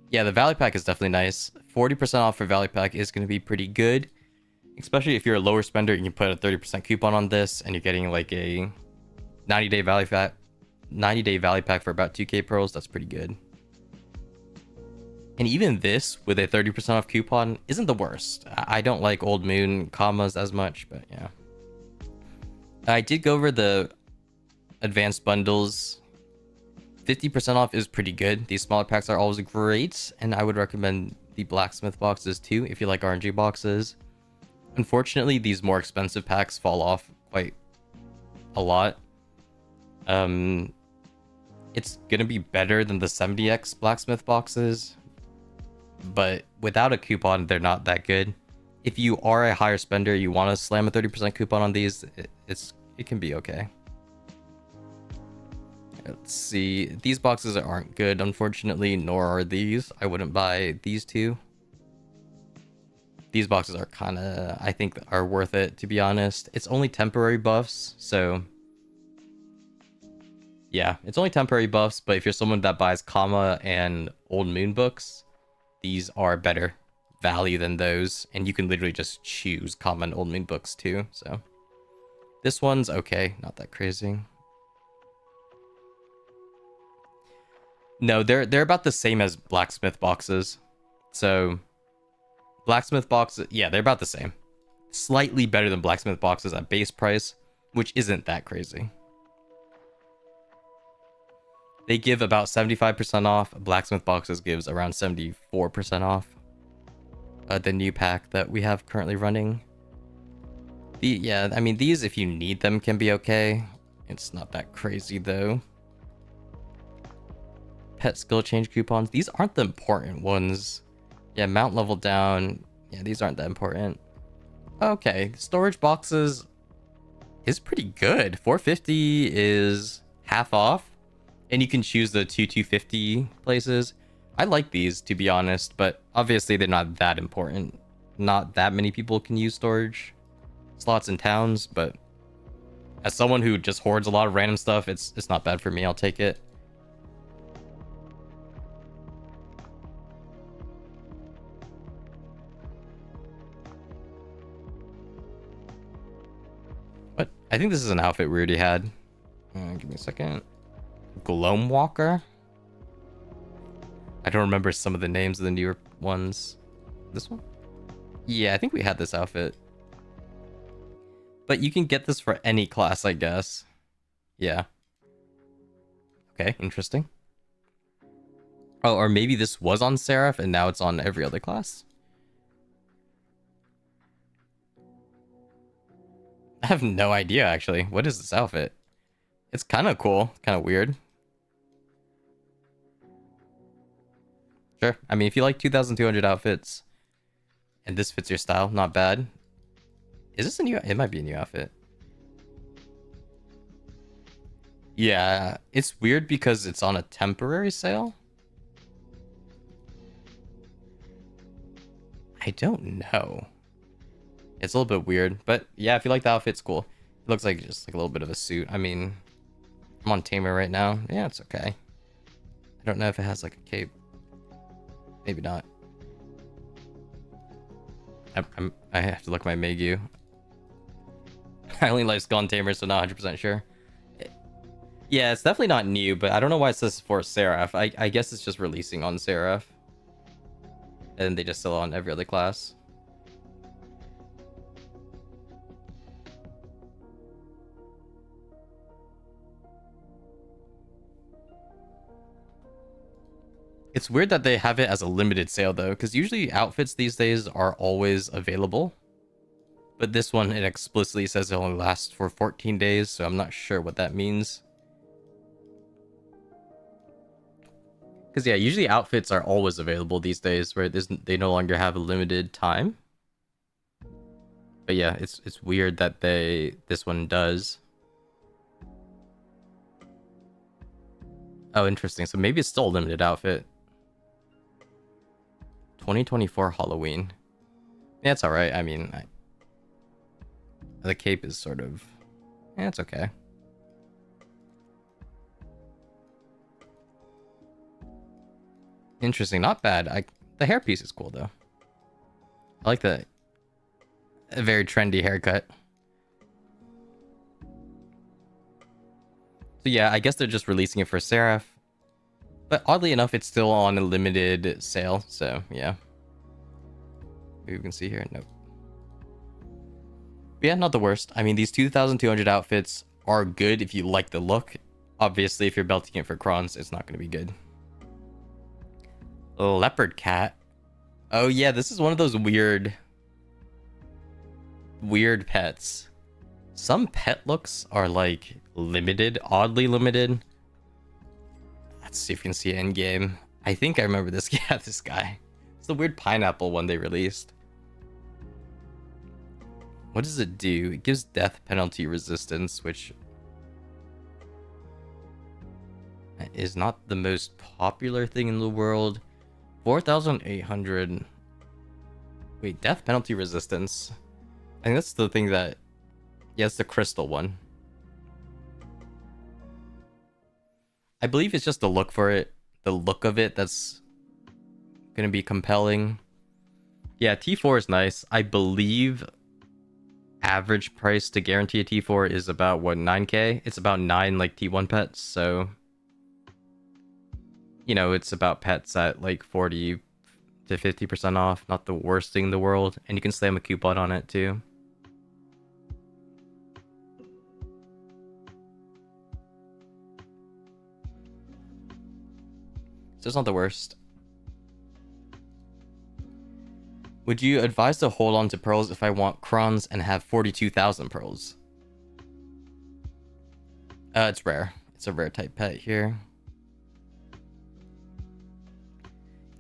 Yeah, the Valley Pack is definitely nice. 40% off for Valley Pack is going to be pretty good. Especially if you're a lower spender, you can put a 30% coupon on this, and you're getting like a 90-day Valley Pack, 90-day Valley Pack for about 2k pearls. That's pretty good. And even this with a 30% off coupon isn't the worst. I don't like Old Moon commas as much, but yeah. I did go over the advanced bundles. 50% off is pretty good. These smaller packs are always great, and I would recommend the blacksmith boxes too if you like RNG boxes. Unfortunately, these more expensive packs fall off quite a lot. It's gonna be better than the 70x blacksmith boxes, but without a coupon, they're not that good. If you are a higher spender, you want to slam a 30% coupon on these, it can be okay. Let's see. These boxes aren't good, unfortunately, nor are these. I wouldn't buy these two. These boxes are kind of, I think, are worth it, to be honest. It's only temporary buffs, so... yeah, it's only temporary buffs, but if you're someone that buys Kama and Old Moon books, these are better value than those, and you can literally just choose Kama and Old Moon books too, so... this one's okay, not that crazy. No, they're about the same as blacksmith boxes. So blacksmith boxes, yeah, they're about the same. Slightly better than blacksmith boxes at base price, which isn't that crazy. They give about 75% off. Blacksmith boxes gives around 74% off. The new pack that we have currently running. Yeah, I mean, these, if you need them, can be okay. It's not that crazy though. Pet skill change coupons. These aren't the important ones. Yeah, mount level down. Yeah, these aren't that important. Okay, storage boxes is pretty good. 450 is half off. And you can choose the 250 places. I like these, to be honest, but obviously they're not that important. Not that many people can use storage slots in towns, but as someone who just hoards a lot of random stuff, it's not bad for me. I'll take it. What? I think this is an outfit we already had. Give me a second. Gloam Walker? I don't remember some of the names of the newer ones. This one? Yeah, I think we had this outfit. But you can get this for any class, I guess. Yeah. Okay, interesting. Oh, or maybe this was on Seraph and now it's on every other class? I have no idea, actually. What is this outfit? It's kind of cool. Kind of weird. Sure. I mean, if you like 2,200 outfits and this fits your style, not bad. Is this a new... it might be a new outfit. Yeah, it's weird because it's on a temporary sale. I don't know. It's a little bit weird, but yeah, if you like the outfit, it's cool. It looks like just like a little bit of a suit. I mean, I'm on Tamer right now. Yeah, it's okay. I don't know if it has like a cape. Maybe not. I have to look at my Megu. I only like Skull and Tamer, so not 100% sure. Yeah, it's definitely not new, but I don't know why it says for Seraph. I guess it's just releasing on Seraph. And they just sell on every other class. It's weird that they have it as a limited sale though, because usually outfits these days are always available. But this one, it explicitly says it only lasts for 14 days, so I'm not sure what that means. Because yeah, usually outfits are always available these days, where they no longer have a limited time. But yeah, it's weird that this one does. Oh, interesting. So maybe it's still a limited outfit. 2024 Halloween. Yeah, it's alright. I mean, the cape is sort of... Yeah, it's okay. Interesting. Not bad. The hairpiece is cool, though. I like the... A very trendy haircut. So yeah, I guess they're just releasing it for Seraph. But oddly enough, it's still on a limited sale. So, yeah. Maybe we can see here. Nope. But yeah, not the worst. I mean, these 2,200 outfits are good if you like the look. Obviously, if you're belting it for crons, it's not going to be good. Leopard cat. Oh yeah, this is one of those weird pets. Some pet looks are like limited, oddly limited. Let's see if you can see it in game. I think I remember this. Yeah, this guy. It's the weird pineapple one they released. What does it do? It gives death penalty resistance, which is not the most popular thing in the world. 4,800. Wait, death penalty resistance. I think that's the thing that... Yeah, it's the crystal one. I believe it's just the look for it. The look of it that's going to be compelling. Yeah, T4 is nice. I believe average price to guarantee a T4 is about, what, 9k? It's about 9 like T1 pets, so... You know, it's about pets at like 40 to 50% off. Not the worst thing in the world. And you can slam a coupon on it too. So it's not the worst. Would you advise to hold on to pearls if I want crons and have 42,000 pearls? It's rare. It's a rare type pet here.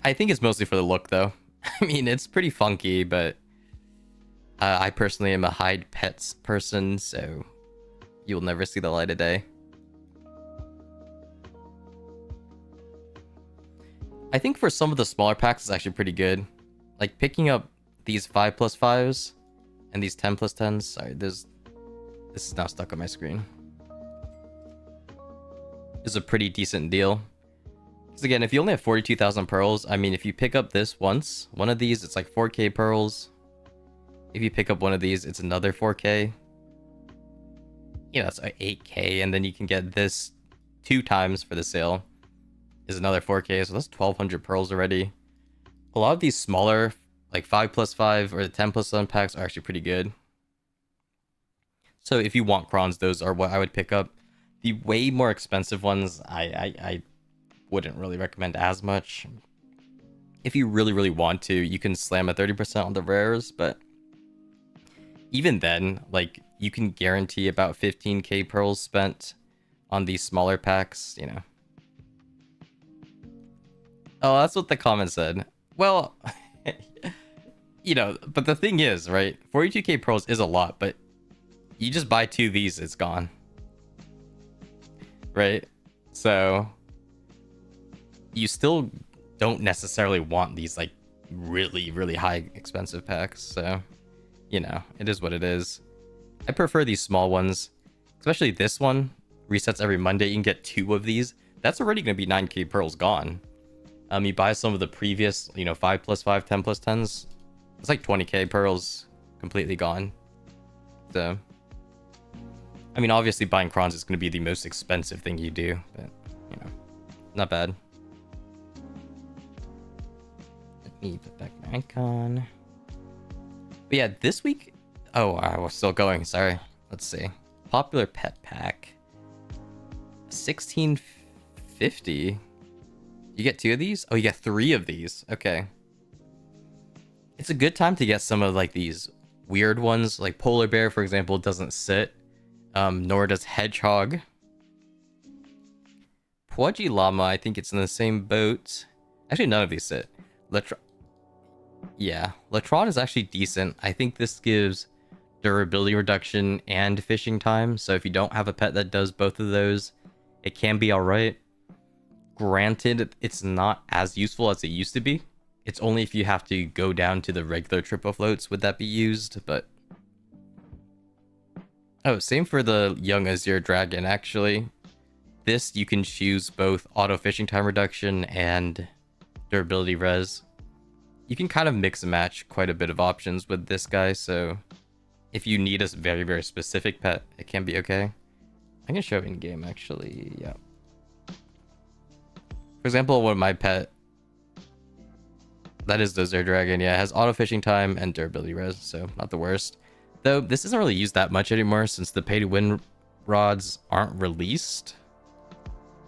I think it's mostly for the look, though. I mean, it's pretty funky, but I personally am a hide pets person, so you'll never see the light of day. I think for some of the smaller packs, it's actually pretty good. Like picking up these 5+5s and these 10+10s. Sorry, this is now stuck on my screen. Is a pretty decent deal. Because again, if you only have 42,000 pearls, I mean, if you pick up this once, one of these, it's like 4k pearls. If you pick up one of these, it's another 4k. You know, that's like 8k, and then you can get this 2 times for the sale. Is another 4k, so that's 1,200 pearls already. A lot of these smaller, like 5+5 or the 10+7 packs are actually pretty good. So if you want crons, those are what I would pick up. The way more expensive ones, I wouldn't really recommend as much. If you really, really want to, you can slam a 30% on the rares, but even then, like, you can guarantee about 15k pearls spent on these smaller packs, you know. Oh, that's what the comment said. Well, you know, but the thing is, right, 42k pearls is a lot, but you just buy 2 of these, it's gone. Right? So you still don't necessarily want these like really, really high expensive packs. So, you know, it is what it is. I prefer these small ones, especially this one. Resets every Monday. You can get 2 of these. That's already going to be 9k pearls gone. You buy some of the previous, you know, 5+5, 10+10s. It's like 20k pearls completely gone. So, I mean, obviously buying crons is going to be the most expensive thing you do, but, you know, not bad. Let me put back my icon. But yeah, this week... Oh, I was still going, sorry. Let's see. Popular pet pack. 1650. You get 2 of these? Oh, you get 3 of these. Okay. It's a good time to get some of like these weird ones. Like polar bear, for example, doesn't sit. Nor does hedgehog. Pudgy llama, I think it's in the same boat. Actually, none of these sit. Yeah, Latron is actually decent. I think this gives durability reduction and fishing time. So if you don't have a pet that does both of those, it can be alright. Granted, it's not as useful as it used to be. It's only if you have to go down to the regular triple floats would that be used, but... Oh, same for the Young Azure Dragon, actually. This, you can choose both auto fishing time reduction and durability res. You can kind of mix and match quite a bit of options with this guy, so if you need a very, very specific pet, it can be okay. I can show in-game, actually, yeah. For example, one of my pet, that is the Azure Dragon, yeah, it has auto fishing time and durability res, so not the worst. Though this isn't really used that much anymore since the pay-to-win rods aren't released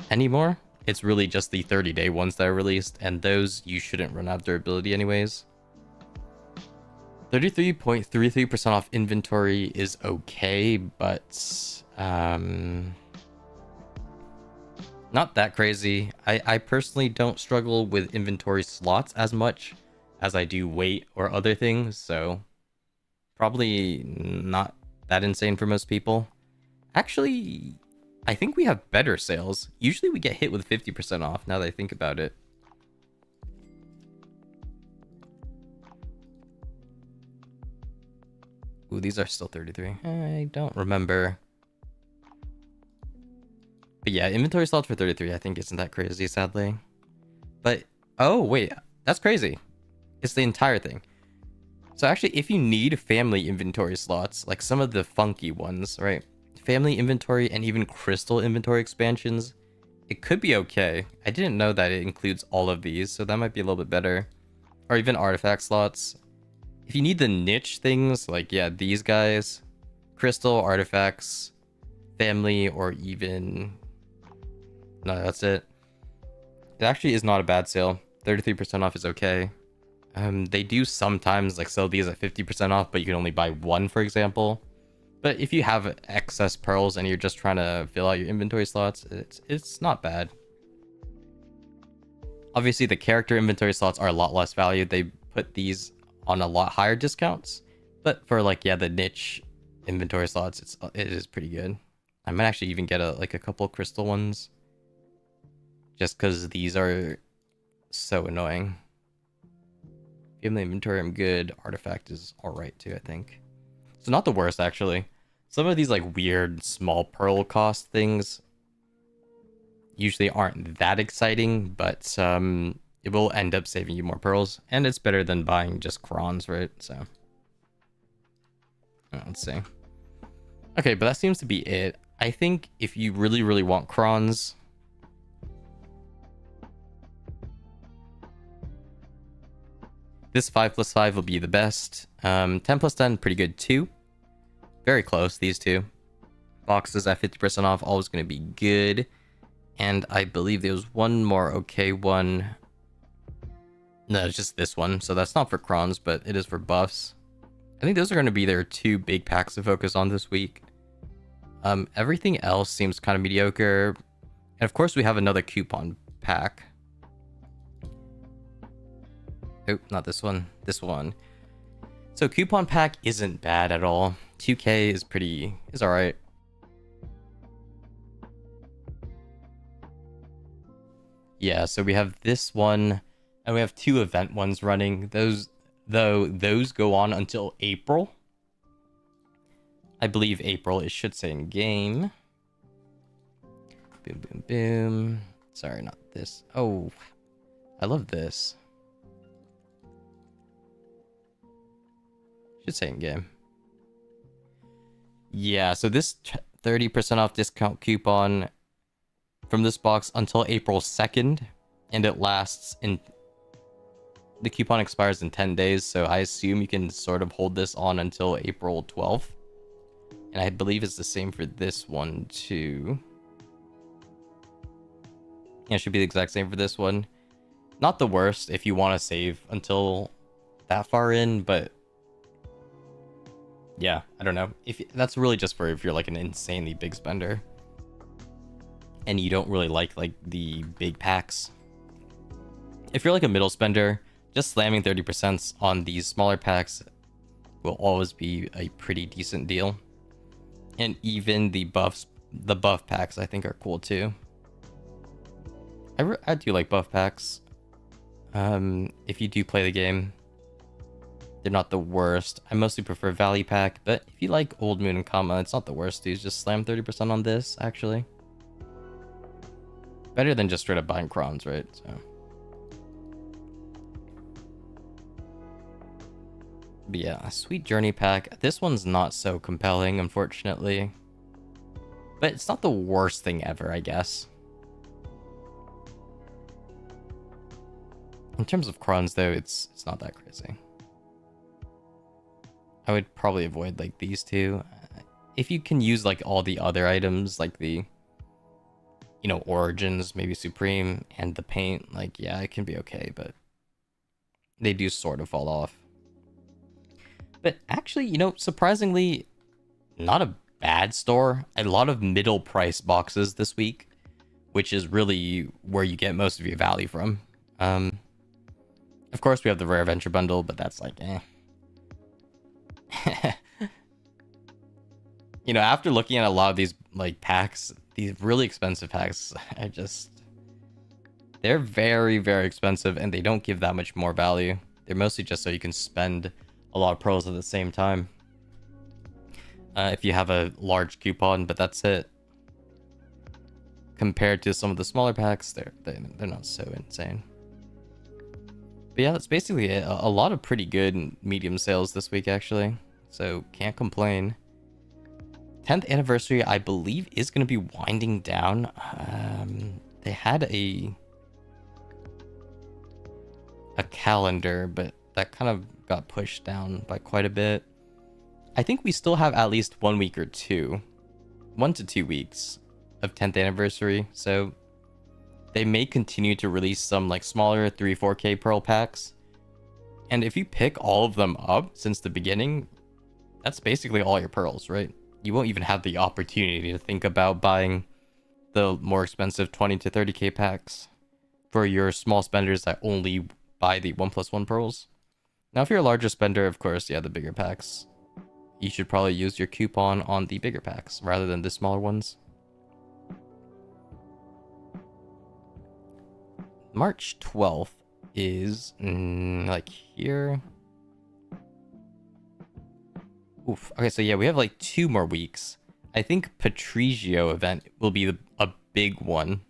anymore. It's really just the 30-day ones that are released, and those you shouldn't run out of durability anyways. 33.33% off inventory is okay, but not that crazy. I personally don't struggle with inventory slots as much as I do weight or other things, so probably not that insane for most people. Actually, I think we have better sales. Usually we get hit with 50% off now that I think about it. Ooh, these are still 33. I don't remember. But yeah, inventory slots for 33 I think isn't that crazy, sadly. But, oh wait, that's crazy. It's the entire thing. So actually, if you need family inventory slots, like some of the funky ones, right? Family inventory and even crystal inventory expansions, it could be okay. I didn't know that it includes all of these, so that might be a little bit better. Or even artifact slots. If you need the niche things, like, yeah, these guys, crystal, artifacts, family, or even... No, that's it. It actually is not a bad sale. 33% off is okay. They do sometimes like sell these at 50% off, but you can only buy one, for example. But if you have excess pearls and you're just trying to fill out your inventory slots, it's not bad. Obviously, the character inventory slots are a lot less valued. They put these on a lot higher discounts. But for like, yeah, the niche inventory slots, it is pretty good. I might actually even get a couple crystal ones, just because these are so annoying. Family inventory, I'm good. Artifact is alright too, I think. So not the worst, actually. Some of these like weird small pearl cost things usually aren't that exciting, but it will end up saving you more pearls, and it's better than buying just crons, right? So let's see. Okay, but that seems to be it. I think if you really, really want crons, this 5+5 will be the best. 10+10, pretty good too. Very close, these two. Boxes at 50% off, always going to be good. And I believe there was one more okay one. No, it's just this one. So that's not for crons, but it is for buffs. I think those are going to be their two big packs to focus on this week. Everything else seems kind of mediocre. And of course, we have another coupon pack. Oh, not this one. This one. So coupon pack isn't bad at all. 2K is alright. Yeah, so we have this one, and we have two event ones running. Those go on until April. I believe April, it should say in game. Boom, boom, boom. Sorry, not this. Oh, I love this. Should say in game. Yeah, so this 30% off discount coupon from this box until April 2nd, and it lasts in... The coupon expires in 10 days, so I assume you can sort of hold this on until April 12th. And I believe it's the same for this one, too. Yeah, it should be the exact same for this one. Not the worst if you want to save until that far in, but... Yeah, I don't know. That's really just for if you're like an insanely big spender. And you don't really like the big packs. If you're like a middle spender, just slamming 30% on these smaller packs will always be a pretty decent deal. And even the buff packs I think are cool too. I I do like buff packs. If you do play the game, they're not the worst. I mostly prefer Valley Pack, but if you like Old Moon and Kama, it's not the worst, dude. Just slam 30% on this, actually. Better than just straight up buying crons, right? So. But yeah, Sweet Journey Pack. This one's not so compelling, unfortunately. But it's not the worst thing ever, I guess. In terms of crons, though, it's not that crazy. I would probably avoid like these two. If you can use like all the other items, like the, you know, Origins, maybe Supreme, and the paint, like, yeah, it can be okay, but they do sort of fall off. But actually, you know, surprisingly, not a bad store. A lot of middle price boxes this week, which is really where you get most of your value from. Of course, we have the Rare Adventure Bundle, but that's like, eh. You know, after looking at a lot of these like packs, these really expensive packs, they're very, very expensive, and they don't give that much more value. They're mostly just so you can spend a lot of pearls at the same time. If you have a large coupon, but that's it. Compared to some of the smaller packs, they're not so insane. But yeah, that's basically it. A lot of pretty good medium sales this week, actually. So can't complain. 10th anniversary, I believe, is going to be winding down. They had a calendar, but that kind of got pushed down by quite a bit. I think we still have at least 1 week or two, 1 to 2 weeks of 10th anniversary. So they may continue to release some like smaller 3-4K pearl packs. And if you pick all of them up since the beginning, that's basically all your pearls, right? You won't even have the opportunity to think about buying the more expensive 20 to 30K packs for your small spenders that only buy the 1+1 pearls. Now, if you're a larger spender, of course, yeah, the bigger packs. You should probably use your coupon on the bigger packs rather than the smaller ones. March 12th is like here. Oof. Okay, so yeah, we have like 2 more weeks. I think Patrigio event will be a big one.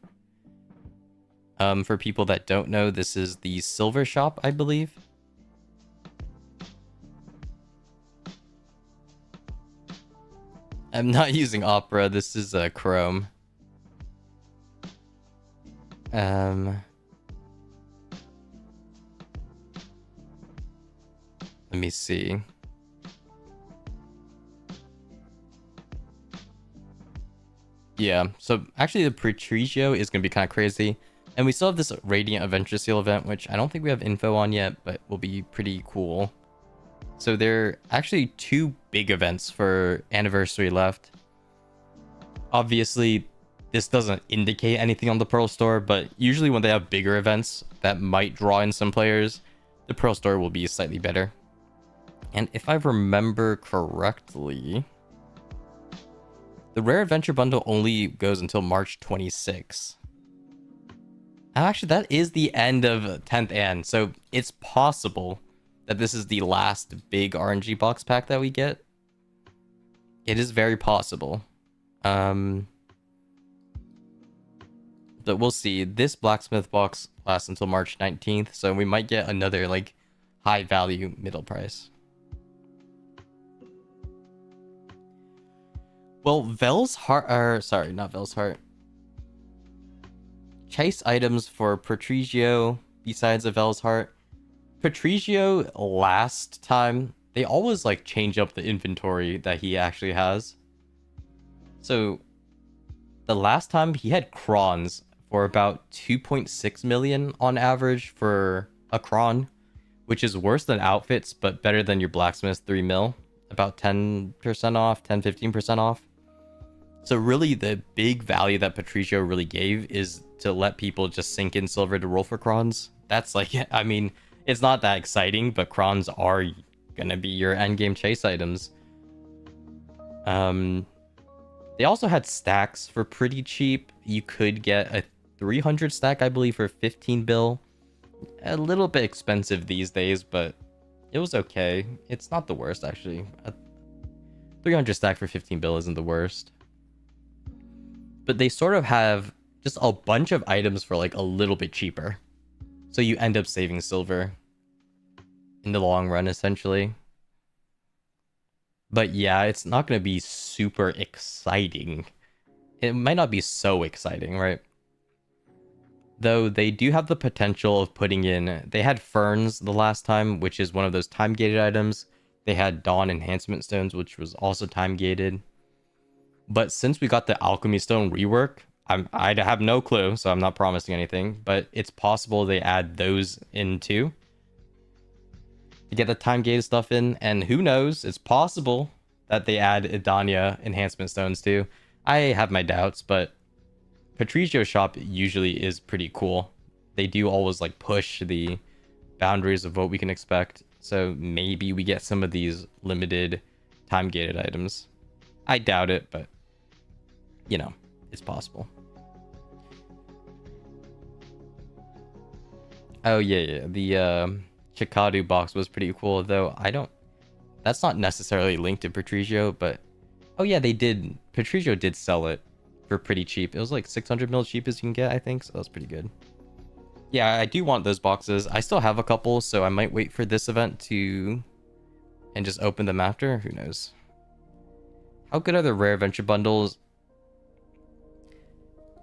For people that don't know, this is the silver shop, I believe. I'm not using Opera. This is Chrome. Let me see. Yeah, so actually the Patrigio is going to be kind of crazy. And we still have this Radiant Adventure Seal event, which I don't think we have info on yet, but will be pretty cool. So there are actually 2 big events for Anniversary left. Obviously, this doesn't indicate anything on the Pearl Store, but usually when they have bigger events that might draw in some players, the Pearl Store will be slightly better. And if I remember correctly, the Rare Adventure Bundle only goes until March 26. Actually, that is the end of 10th Ann, so it's possible that this is the last big RNG box pack that we get. It is very possible. But we'll see. This Blacksmith box lasts until March 19th, so we might get another like high value middle price. Well, Vel's Heart, or sorry, not Vel's Heart. Chase items for Patrigio besides a Vel's Heart. Patrigio last time, they always like change up the inventory that he actually has. So the last time he had crons for about 2.6 million on average for a cron, which is worse than outfits, but better than your blacksmith 3 mil, about 10% off, 10-15% off. So really the big value that Patrigio really gave is to let people just sink in silver to roll for crons. That's like, I mean, it's not that exciting, but crons are gonna be your endgame chase items. They also had stacks for pretty cheap. You could get a 300 stack, I believe, for 15 bill. A little bit expensive these days, but it was okay. It's not the worst, actually. 300 stack for 15 bill isn't the worst. But they sort of have just a bunch of items for like a little bit cheaper. So you end up saving silver in the long run, essentially. But yeah, it's not going to be super exciting. It might not be so exciting, right? Though they do have the potential of putting in... They had Ferns the last time, which is one of those time-gated items. They had Dawn Enhancement Stones, which was also time-gated. But since we got the Alchemy Stone rework, I have no clue, so I'm not promising anything. But it's possible they add those in too, to get the time-gated stuff in. And who knows, it's possible that they add Idania Enhancement Stones too. I have my doubts, but Patricio's shop usually is pretty cool. They do always like push the boundaries of what we can expect. So maybe we get some of these limited time-gated items. I doubt it, but you know, it's possible. Oh yeah. The Chikadu box was pretty cool, though. That's not necessarily linked to Patricio, but oh yeah, they did. Patricio did sell it for pretty cheap. It was like 600 mil cheapest you can get, I think. So that's pretty good. Yeah, I do want those boxes. I still have a couple, so I might wait for this event and just open them after. Who knows? How good are the rare adventure bundles?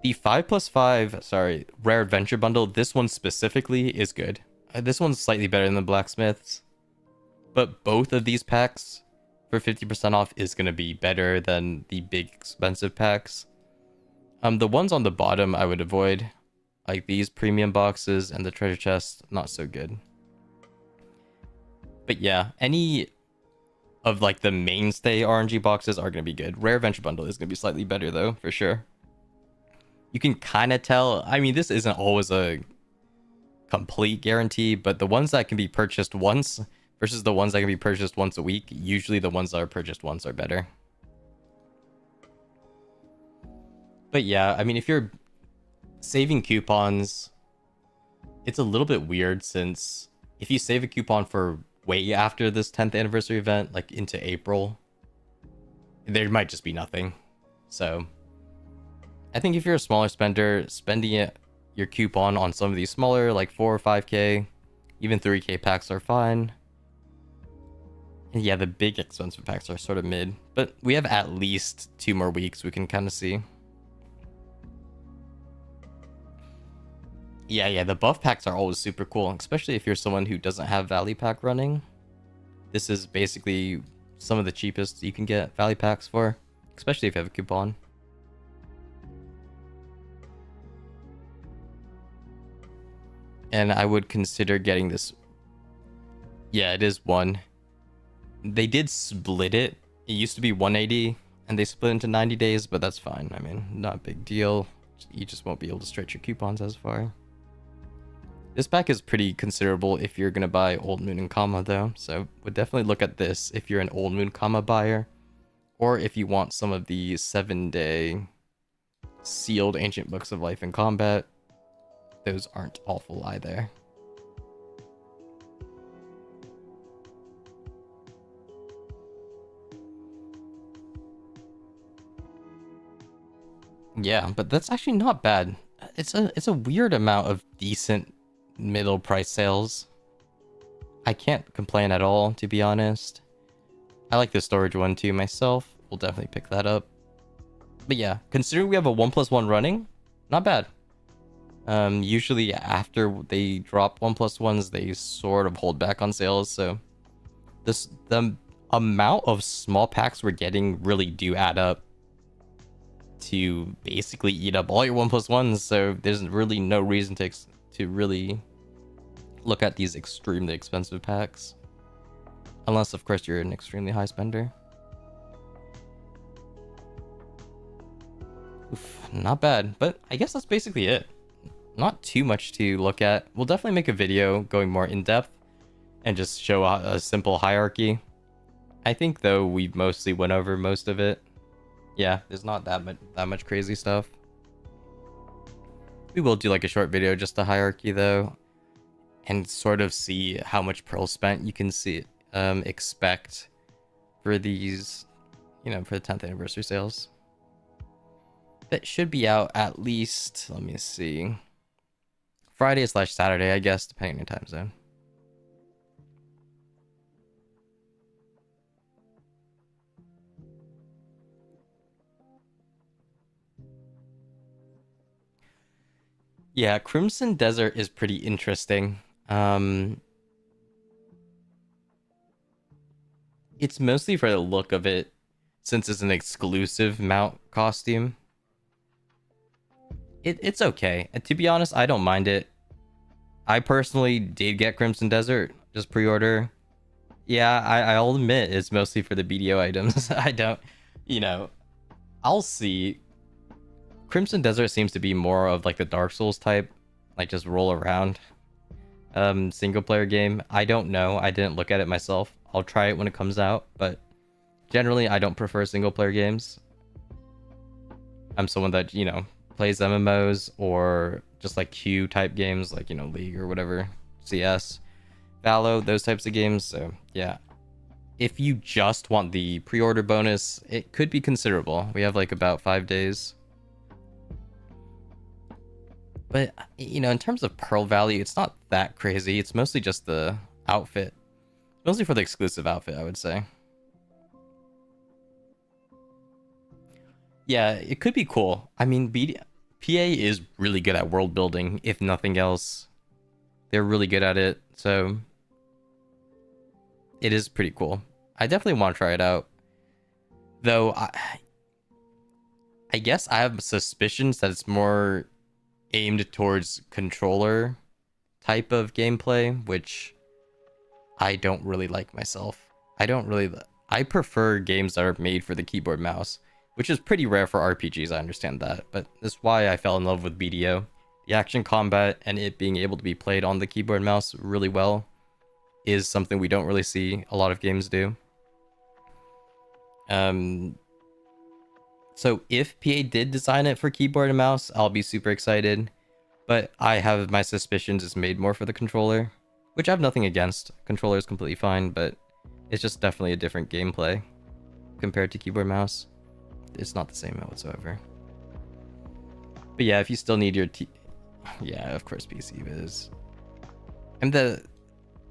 The 5+5, rare adventure bundle, this one specifically is good. This one's slightly better than the blacksmiths. But both of these packs for 50% off is going to be better than the big expensive packs. The ones on the bottom I would avoid. Like these premium boxes and the treasure chest, not so good. But yeah, any of like the mainstay RNG boxes are going to be good. Rare adventure bundle is going to be slightly better though, for sure. You can kind of tell. I mean, this isn't always a complete guarantee, but the ones that can be purchased once versus the ones that can be purchased once a week, usually the ones that are purchased once are better. But yeah, I mean, if you're saving coupons, it's a little bit weird, since if you save a coupon for way after this 10th anniversary event, like into April, there might just be nothing. So I think if you're a smaller spender, spending your coupon on some of these smaller, like 4 or 5k, even 3k packs are fine. And yeah, the big expensive packs are sort of mid, but we have at least 2 more weeks we can kind of see. Yeah, the buff packs are always super cool, especially if you're someone who doesn't have Valley Pack running. This is basically some of the cheapest you can get Valley Packs for, especially if you have a coupon. And I would consider getting this. Yeah, it is 1. They did split it. It used to be 180, and they split into 90 days, but that's fine. I mean, not a big deal. You just won't be able to stretch your coupons as far. This pack is pretty considerable if you're going to buy Old Moon and Kama, though. So would definitely look at this if you're an Old Moon Kama buyer. Or if you want some of the 7-day sealed Ancient Books of Life and Combat. Those aren't awful either. Yeah, but that's actually not bad. It's a weird amount of decent middle price sales. I can't complain at all, to be honest. I like the storage one too myself. We'll definitely pick that up. But yeah, considering we have a 1+1 running, not bad. Usually after they drop 1+1s, they sort of hold back on sales. So the amount of small packs we're getting really do add up to basically eat up all your 1+1s. So there's really no reason to really look at these extremely expensive packs, unless of course you're an extremely high spender. Oof, not bad, but I guess that's basically it. Not too much to look at. We'll definitely make a video going more in depth and just show a simple hierarchy. I think though we mostly went over most of it. Yeah, there's not that much crazy stuff. We will do like a short video, just a hierarchy though, and sort of see how much Pearl spent. You can see expect for these, you know, for the 10th anniversary sales. That should be out at least, let me see, Friday/Saturday, I guess, depending on your time zone. Yeah, Crimson Desert is pretty interesting. It's mostly for the look of it, since it's an exclusive mount costume. It's okay. And to be honest, I don't mind it. I personally did get Crimson Desert, just pre-order. Yeah, I'll admit it's mostly for the BDO items. I don't, you know, I'll see. Crimson Desert seems to be more of like the Dark Souls type, like just roll around single player game. I don't know. I didn't look at it myself. I'll try it when it comes out, but generally I don't prefer single player games. I'm someone that, you know, plays MMOs or just like queue type games like, you know, League or whatever, CS, Valo, those types of games. So, yeah. If you just want the pre-order bonus, it could be considerable. We have like about 5 days. But, you know, in terms of Pearl value, it's not that crazy. It's mostly just the outfit. Mostly for the exclusive outfit, I would say. Yeah, it could be cool. I mean, PA is really good at world building, if nothing else. They're really good at it, so it is pretty cool. I definitely want to try it out. Though, I guess I have suspicions that it's more aimed towards controller type of gameplay, which I don't really like myself. I prefer games that are made for the keyboard mouse, which is pretty rare for RPGs, I understand that, but that's why I fell in love with BDO. The action combat and it being able to be played on the keyboard mouse really well is something we don't really see a lot of games do. So if PA did design it for keyboard and mouse, I'll be super excited. But I have my suspicions it's made more for the controller, which I have nothing against. Controller is completely fine, but it's just definitely a different gameplay compared to keyboard mouse. It's not the same whatsoever. But yeah, if you still need your yeah, of course PC Viz. And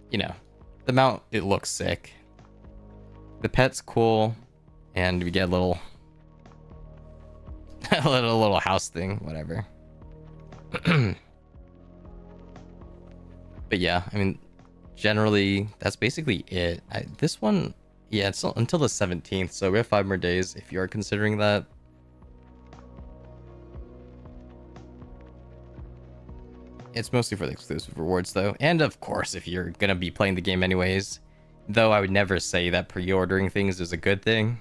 you know, the mount, it looks sick. The pet's cool, and we get a little a little house thing, whatever. But yeah, I mean, generally that's basically it. This one, yeah, it's until the 17th, so we have 5 more days if you are considering that. It's mostly for the exclusive rewards though, and of course if you're gonna be playing the game anyways, though I would never say that pre-ordering things is a good thing.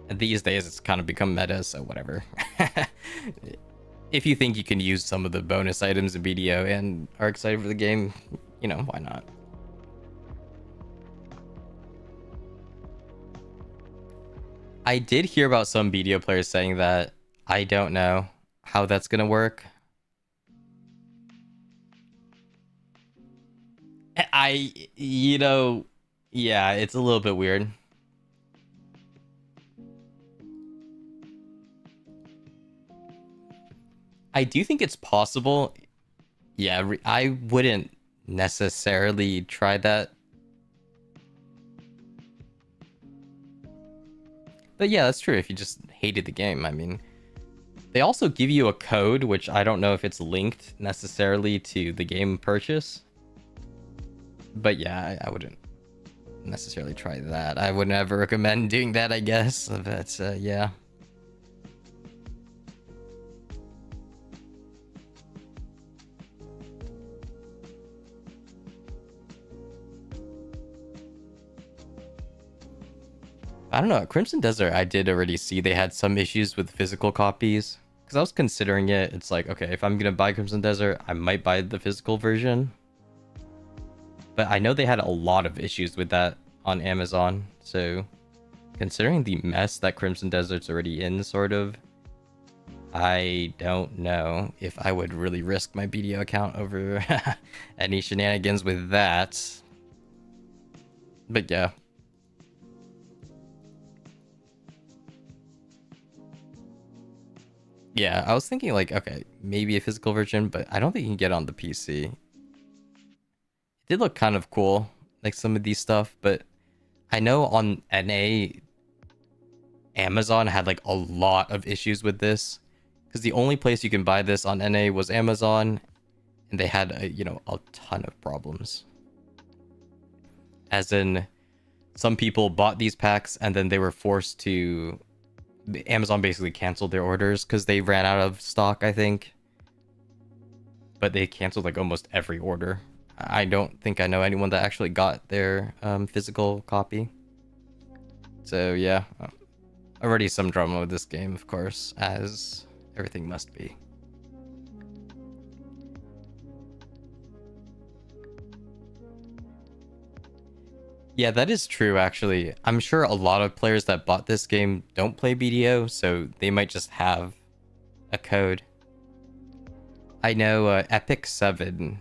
And these days it's kind of become meta, so whatever. If you think you can use some of the bonus items in BDO and are excited for the game, you know, why not? I did hear about some BDO players saying that. I don't know how that's gonna work. You know, yeah, it's a little bit weird. I do think it's possible. Yeah, I wouldn't necessarily try that. But yeah, that's true if you just hated the game. I mean, they also give you a code, which I don't know if it's linked necessarily to the game purchase. But yeah, I wouldn't necessarily try that. I would never recommend doing that, I guess. But yeah. I don't know. Crimson Desert, I did already see they had some issues with physical copies. Because I was considering it. It's like, okay, if I'm going to buy Crimson Desert, I might buy the physical version. But I know they had a lot of issues with that on Amazon. So considering the mess that Crimson Desert's already in, sort of, I don't know if I would really risk my BDO account over any shenanigans with that. But yeah. Yeah, I was thinking like, okay, maybe a physical version, but I don't think you can get on the PC. It did look kind of cool, like some of these stuff, but I know on NA, Amazon had like a lot of issues with this because the only place you can buy this on NA was Amazon, and they had a ton of problems. As in, some people bought these packs and then they were forced to. Amazon basically canceled their orders because they ran out of stock, I think. But they canceled like almost every order. I don't think I know anyone that actually got their physical copy. So yeah, already some drama with this game, of course, as everything must be. Yeah, that is true, actually. I'm sure a lot of players that bought this game don't play BDO, so they might just have a code. I know Epic 7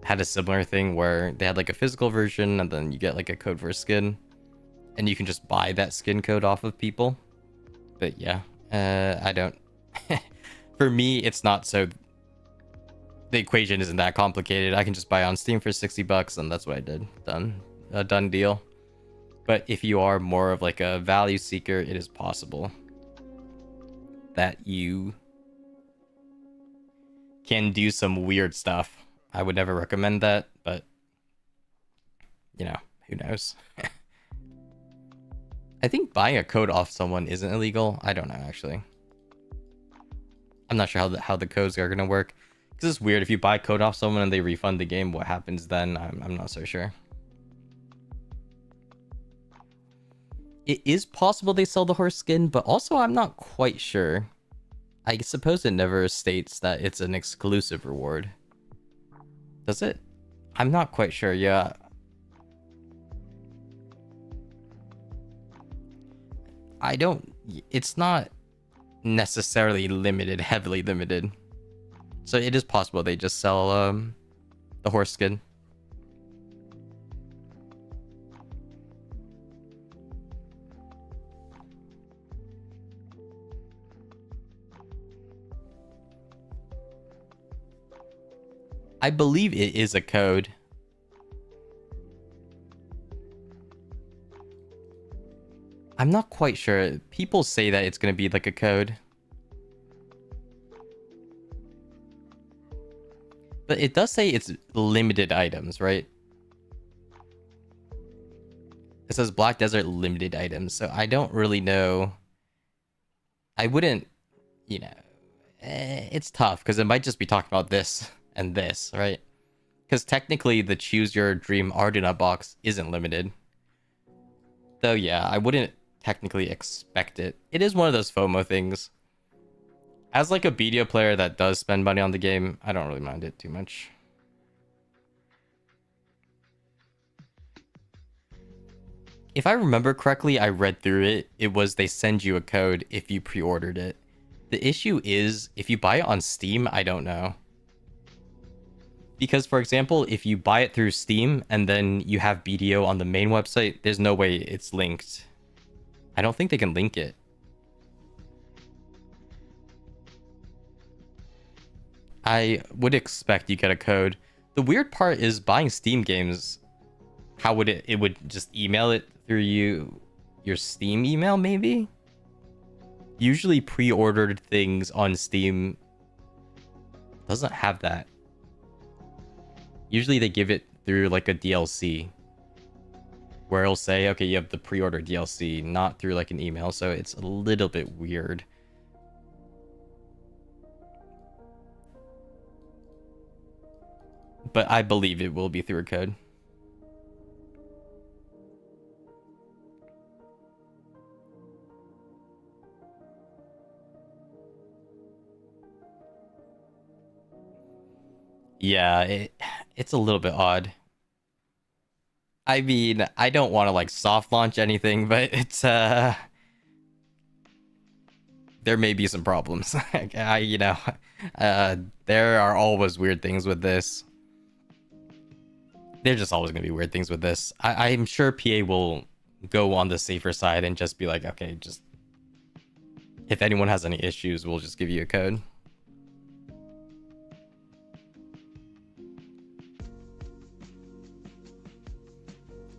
had a similar thing where they had like a physical version and then you get like a code for a skin. And you can just buy that skin code off of people. But yeah, I don't... For me, it's not so... The equation isn't that complicated. I can just buy on Steam for 60 bucks and that's what I did. Done. A done deal. But if you are more of like a value seeker, it is possible that you can do some weird stuff. I would never recommend that, but who knows? I think buying a code off someone isn't illegal. I don't know, actually. I'm not sure how the codes are gonna work. Because it's weird, if you buy code off someone and they refund the game, what happens then? I'm not so sure. It is possible they sell the horse skin, but also I'm not quite sure. I suppose it never states that it's an exclusive reward. Does it? I'm not quite sure, yeah. It's not necessarily limited, heavily limited. So it is possible they just sell the horse skin. I believe it is a code. I'm not quite sure. People say that it's going to be like a code. But it does say it's limited items, right? It says Black Desert limited items, so I don't really know. I wouldn't, it's tough because it might just be talking about this and this, right? Because technically the Choose Your Dream Ardena box isn't limited. Though, yeah, I wouldn't technically expect it. It is one of those FOMO things. As like a BDO player that does spend money on the game, I don't really mind it too much. If I remember correctly, I read through it. It was they send you a code if you pre-ordered it. The issue is, if you buy it on Steam, I don't know. Because, for example, if you buy it through Steam and then you have BDO on the main website, there's no way it's linked. I don't think they can link it. I would expect you get a code. The weird part is buying Steam games. How would it would just email it through your Steam email, maybe? Usually pre-ordered things on Steam doesn't have that. Usually they give it through like a DLC where it'll say, okay, you have the pre-order DLC, not through like an email. So it's a little bit weird. But I believe it will be through a code. Yeah, it's a little bit odd. I mean, I don't want to like soft launch anything, but it's there may be some problems. You know, there are always weird things with this. There's just always gonna be weird things with this. I'm sure PA will go on the safer side and just be like, okay, just if anyone has any issues, we'll just give you a code.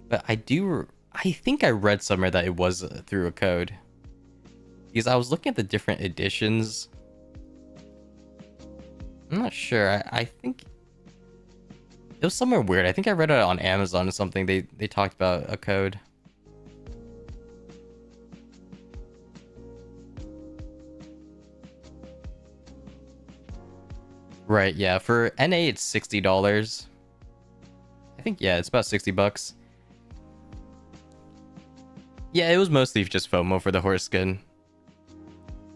But I think I read somewhere that it was through a code. Because I was looking at the different editions. I'm not sure. I think it was somewhere weird. I think I read it on Amazon or something. They talked about a code. Right, yeah. For NA, it's $60. I think, yeah, it's about 60 bucks. Yeah, it was mostly just FOMO for the horse skin.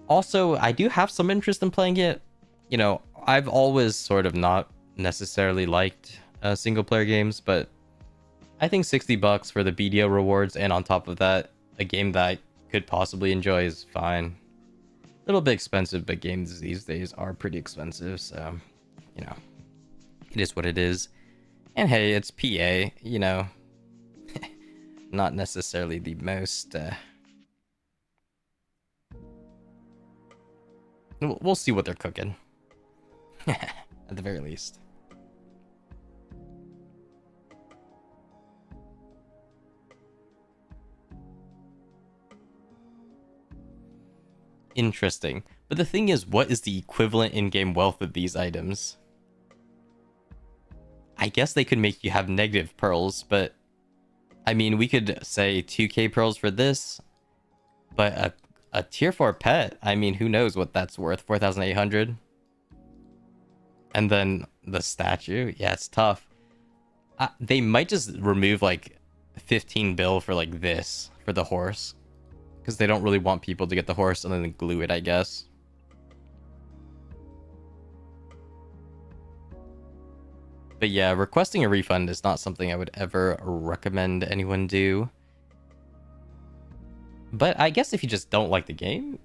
Also, I do have some interest in playing it. You know, I've always sort of not necessarily liked single player games, but I think 60 bucks for the BDO rewards, and on top of that, a game that I could possibly enjoy is fine. A little bit expensive, but games these days are pretty expensive, so, you know, it is what it is. And hey, it's PA, you know, not necessarily the most... We'll see what they're cooking. At the very least. Interesting. But the thing is, what is the equivalent in-game wealth of these items? I guess they could make you have negative pearls, but... I mean, we could say 2k pearls for this, but a tier 4 pet, I mean, who knows what that's worth? 4,800? And then the statue, yeah, it's tough. They might just remove like 15 bill for like this, for the horse. Because they don't really want people to get the horse and then glue it, I guess. But yeah, requesting a refund is not something I would ever recommend anyone do. But I guess if you just don't like the game,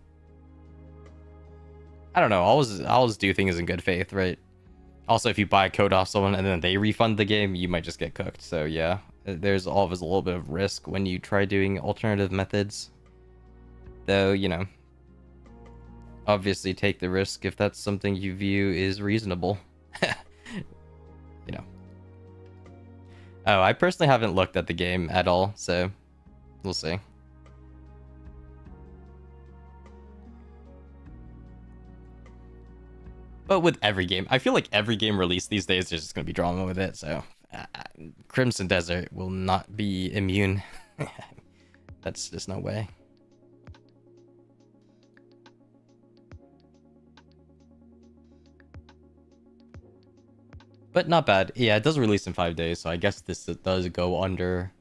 I don't know. Always do things in good faith, right? Also, if you buy a code off someone and then they refund the game, you might just get cooked. So yeah, there's always a little bit of risk when you try doing alternative methods. Though, you know, obviously take the risk if that's something you view is reasonable. You know. Oh, I personally haven't looked at the game at all, so we'll see. But with every game, I feel like every game released these days, there's just going to be drama with it. So Crimson Desert will not be immune. That's just no way. But not bad. Yeah, it does release in 5 days, so I guess this does go under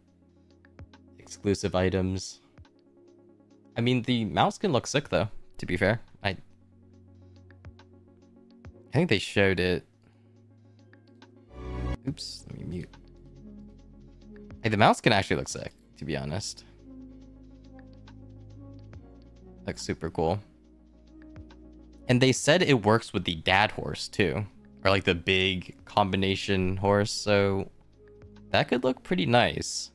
exclusive items. I mean, the mouse can look sick, though, to be fair. I think they showed it. Oops, let me mute. Hey, the mouse can actually look sick, to be honest. Looks super cool. And they said it works with the dad horse, too. Or like the big combination horse, so that could look pretty nice.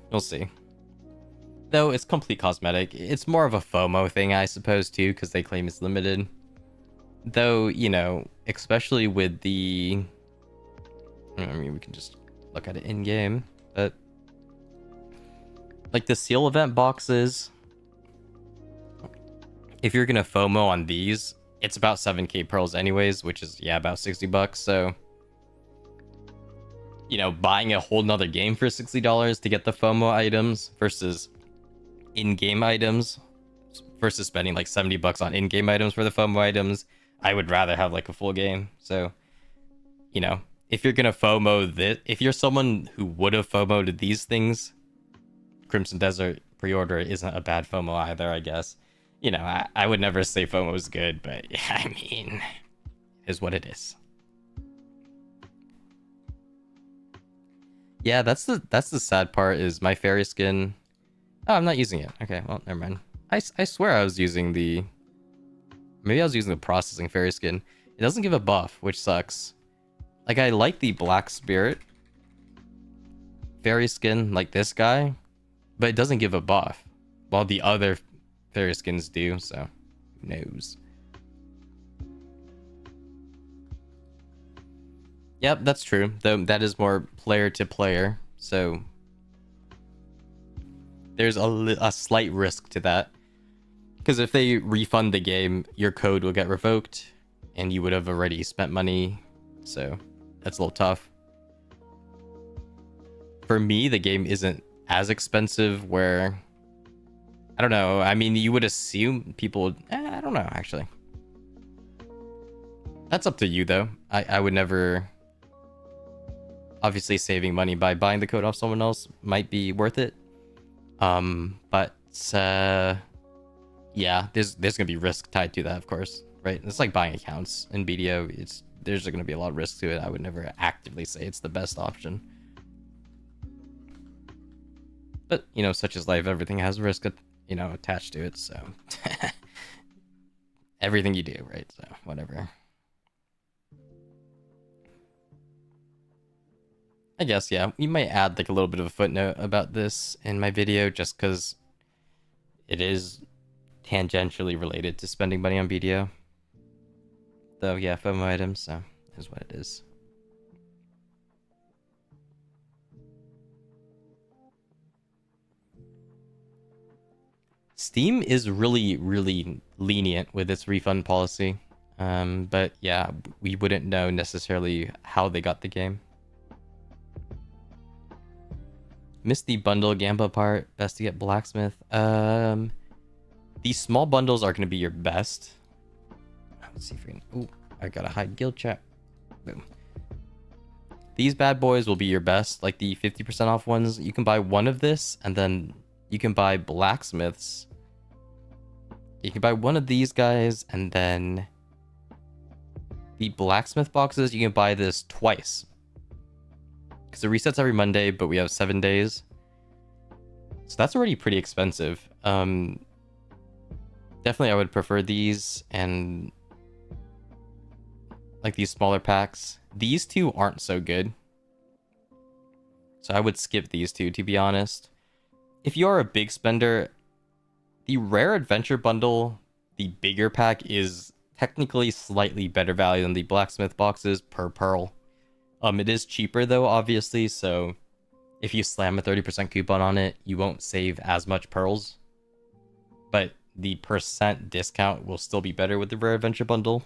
We'll see. Though it's complete cosmetic. It's more of a FOMO thing, I suppose, too, because they claim it's limited. Though, you know, especially with the... I mean, we can just look at it in-game, but... like the seal event boxes... if you're gonna FOMO on these... it's about 7k pearls anyways, which is, yeah, about 60 bucks, so... you know, buying a whole nother game for $60 to get the FOMO items versus in-game items versus spending like 70 bucks on in-game items for the FOMO items, I would rather have like a full game. So, you know, if you're gonna FOMO this, if you're someone who would have FOMO'd these things, Crimson Desert pre-order isn't a bad FOMO either, I guess. You know, I would never say FOMO is good, but yeah, I mean, it is what it is. Yeah, that's the sad part is my fairy skin. Oh, I'm not using it. Okay, well, never mind. I swear I was using the... Maybe I was using the processing fairy skin. It doesn't give a buff, which sucks. Like, I like the black spirit fairy skin, like this guy, but it doesn't give a buff. While the other fairy skins do, so who knows. Yep, that's true. Though that is more player to player, so there's a slight risk to that. Because if they refund the game, your code will get revoked, and you would have already spent money, so that's a little tough. For me, the game isn't as expensive where... I don't know. I mean, you would assume people would... I don't know, actually. That's up to you, though. I would never... Obviously, saving money by buying the code off someone else might be worth it. But... yeah, there's gonna be risk tied to that, of course, right? It's like buying accounts in BDO. There's gonna be a lot of risk to it. I would never actively say it's the best option. But, you know, such as life, everything has risk, you know, attached to it, so... Everything you do, right? So, whatever. I guess, yeah, we might add, like, a little bit of a footnote about this in my video, just because it is tangentially related to spending money on BDO. Though, yeah, FOMO items, so is what it is. Steam is really, really lenient with its refund policy. But yeah, we wouldn't know necessarily how they got the game. Missed the bundle Gamba part. Best to get blacksmith. These small bundles are going to be your best. Let's see if we can... Ooh, I gotta hide guild chat. Boom. These bad boys will be your best. Like the 50% off ones. You can buy one of this, and then you can buy blacksmiths. You can buy one of these guys, and then the blacksmith boxes, you can buy this twice. Because it resets every Monday, but we have 7 days. So that's already pretty expensive. Definitely I would prefer these and like these smaller packs. These two aren't so good. So I would skip these two, to be honest. If you are a big spender, the rare adventure bundle, the bigger pack, is technically slightly better value than the blacksmith boxes per pearl. It is cheaper though, obviously, so if you slam a 30% coupon on it, you won't save as much pearls. But the percent discount will still be better with the rare adventure bundle.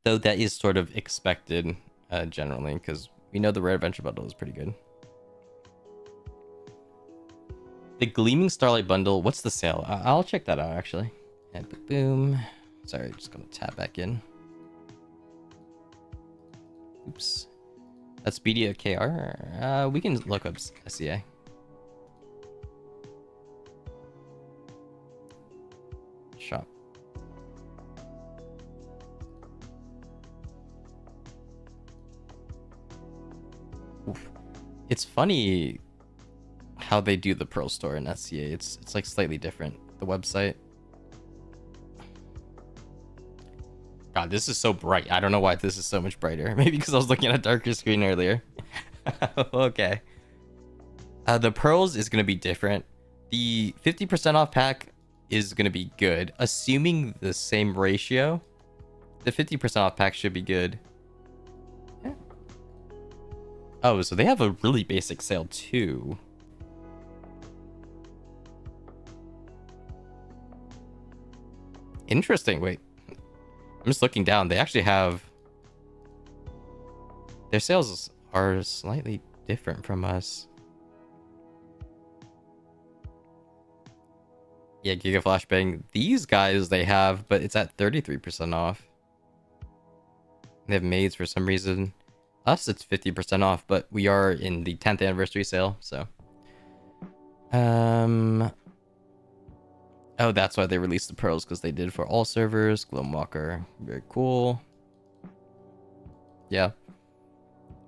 Though that is sort of expected, generally, because we know the rare adventure bundle is pretty good. The Gleaming Starlight bundle, what's the sale? I'll check that out, actually. And boom. Sorry, just gonna tap back in. Oops. That's BDO KR. We can look up SEA. Shop. Oof. It's funny how they do the Pearl store in SCA. It's like slightly different, the website. God, this is so bright. I don't know why this is so much brighter. Maybe because I was looking at a darker screen earlier. Okay. The pearls is going to be different. The 50% off pack is going to be good. Assuming the same ratio, the 50% off pack should be good. Yeah. Oh, so they have a really basic sale too. Interesting. Wait. I'm just looking down. They actually have... Their sales are slightly different from us. Yeah, Giga Flashbang. These guys they have, but it's at 33% off. They have maids for some reason. Us, it's 50% off, but we are in the 10th anniversary sale, so... Oh, that's why they released the pearls, because they did for all servers. Gloomwalker, very cool. Yeah.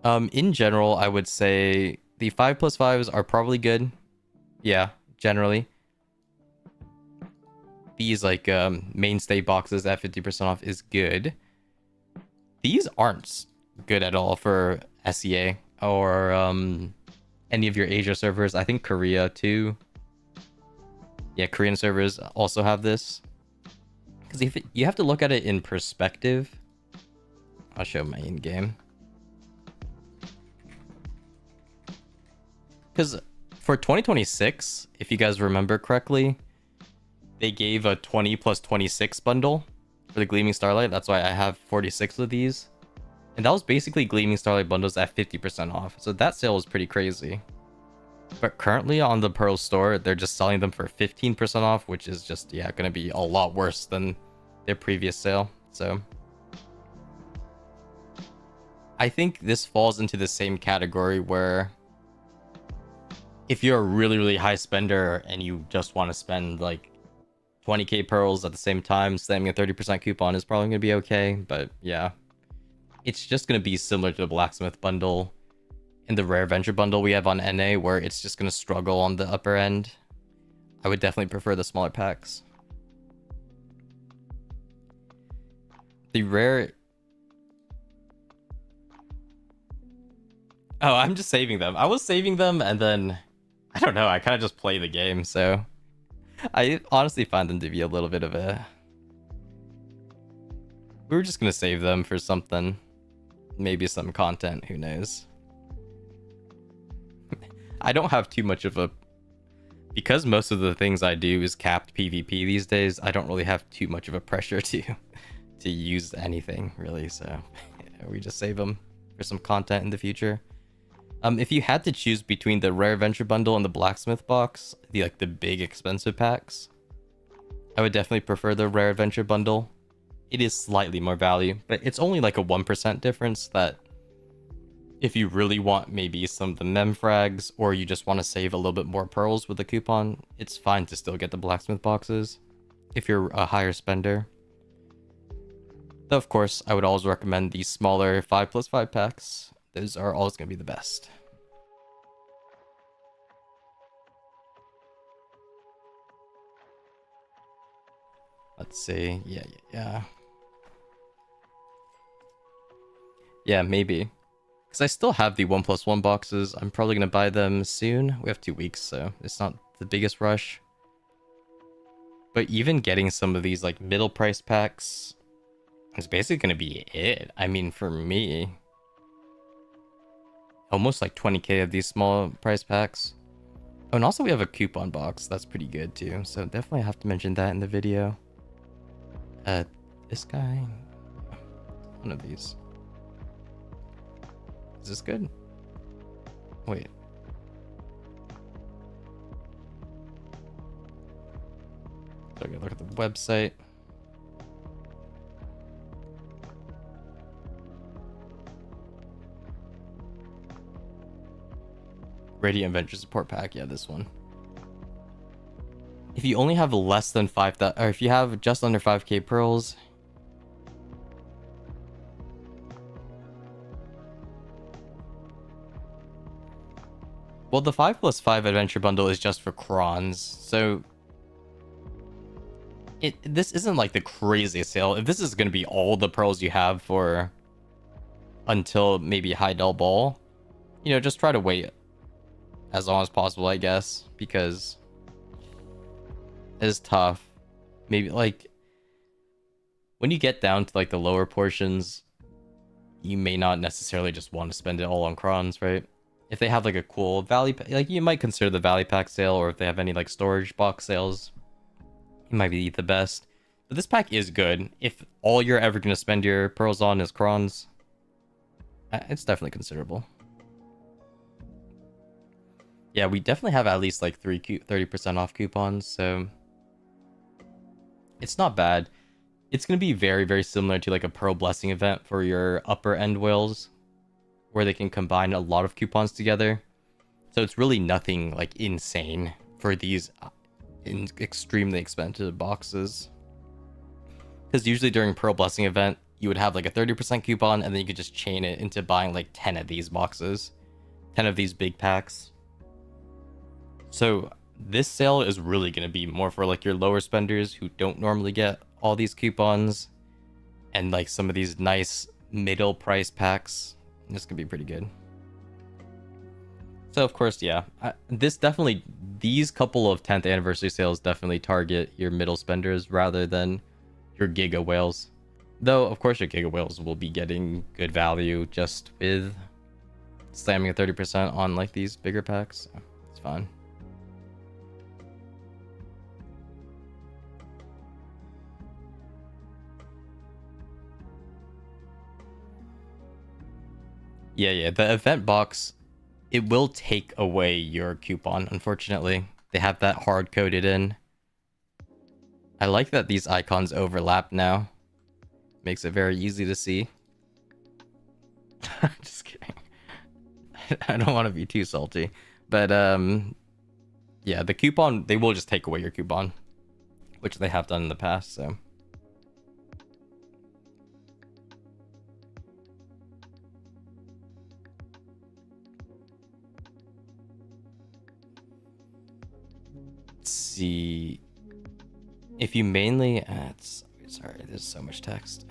In general, I would say the 5+5s are probably good. Yeah, generally. These like mainstay boxes at 50% off is good. These aren't good at all for SEA or any of your Asia servers. I think Korea too. Yeah, Korean servers also have this. Because if you have to look at it in perspective. I'll show my in-game. Because for 2026, if you guys remember correctly, they gave a 20 plus 26 bundle for the Gleaming Starlight. That's why I have 46 of these. And that was basically Gleaming Starlight bundles at 50% off. So that sale was pretty crazy. But currently on the Pearl store, they're just selling them for 15% off, which is just, yeah, going to be a lot worse than their previous sale. So I think this falls into the same category where if you're a really, really high spender and you just want to spend like 20k pearls at the same time, slamming a 30% coupon is probably going to be okay. But yeah, it's just going to be similar to the Blacksmith bundle and the Rare Venture bundle we have on NA, where it's just going to struggle on the upper end. I would definitely prefer the smaller packs. The rare... Oh, I'm just saving them. I was saving them and then... I don't know, I kind of just play the game, so... I honestly find them to be a little bit of a... We were just going to save them for something. Maybe some content, who knows. I don't have too much of a... Because most of the things I do is capped PvP these days, I don't really have too much of a pressure to use anything, really, so... Yeah, we just save them for some content in the future. If you had to choose between the Rare Venture bundle and the Blacksmith box, the big expensive packs, I would definitely prefer the Rare Venture bundle. It is slightly more value, but it's only like a 1% difference that if you really want maybe some of the mem frags, or you just want to save a little bit more pearls with a coupon, it's fine to still get the Blacksmith boxes if you're a higher spender. Though, of course, I would always recommend the smaller 5+5 packs. Those are always going to be the best. Let's see. Yeah. Yeah, maybe. Because I still have the 1+1 boxes. I'm probably going to buy them soon. We have 2 weeks, so it's not the biggest rush. But even getting some of these like middle price packs is basically going to be it. I mean, for me, almost like 20k of these small price packs. Oh, and also we have a coupon box. That's pretty good too. So definitely have to mention that in the video. This guy, one of these. Is this good? Wait. So I gotta look at the website. Radiant Venture Support Pack, yeah, this one. If you only have less than 5,000, or if you have just under 5k pearls, well, the 5+5 adventure bundle is just for crons, so this isn't like the craziest sale. If this is going to be all the pearls you have for until maybe High Del Ball, you know, just try to wait as long as possible, I guess, because it's tough. Maybe like when you get down to like the lower portions, you may not necessarily just want to spend it all on crons, right? If they have like a cool Valley, like you might consider the Valley Pack sale, or if they have any like storage box sales, it might be the best. But this pack is good. If all you're ever going to spend your pearls on is crons, it's definitely considerable. Yeah, we definitely have at least like 30% off coupons, so it's not bad. It's going to be very, very similar to like a Pearl Blessing event for your upper end whales, where they can combine a lot of coupons together. So it's really nothing like insane for these extremely expensive boxes. Because usually during Pearl Blessing event, you would have like a 30% coupon, and then you could just chain it into buying like 10 of these boxes, 10 of these big packs. So this sale is really going to be more for like your lower spenders who don't normally get all these coupons and like some of these nice middle price packs. This could be pretty good. So of course, yeah, these couple of 10th anniversary sales definitely target your middle spenders rather than your giga whales. Though of course your giga whales will be getting good value just with slamming a 30% on like these bigger packs. So it's fine. Yeah, the event box, it will take away your coupon, unfortunately. They have that hard coded in. I like that these icons overlap now. Makes it very easy to see. Just kidding. I don't want to be too salty. But yeah, the coupon, they will just take away your coupon, which they have done in the past, so. See, if you mainly sorry, there's so much text.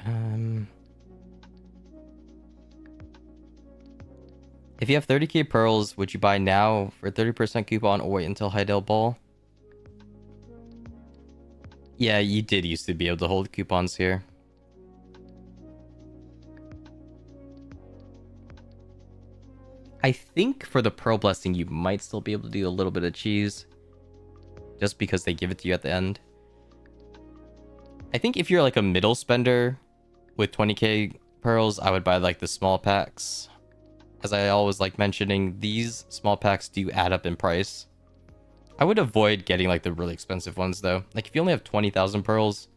If you have 30k pearls, would you buy now for 30% coupon or wait until Heidel Ball? Yeah, you did used to be able to hold coupons here. I think for the Pearl Blessing, you might still be able to do a little bit of cheese. Just because they give it to you at the end. I think if you're like a middle spender with 20k pearls, I would buy like the small packs. As I always like mentioning, these small packs do add up in price. I would avoid getting like the really expensive ones though. Like if you only have 20,000 pearls,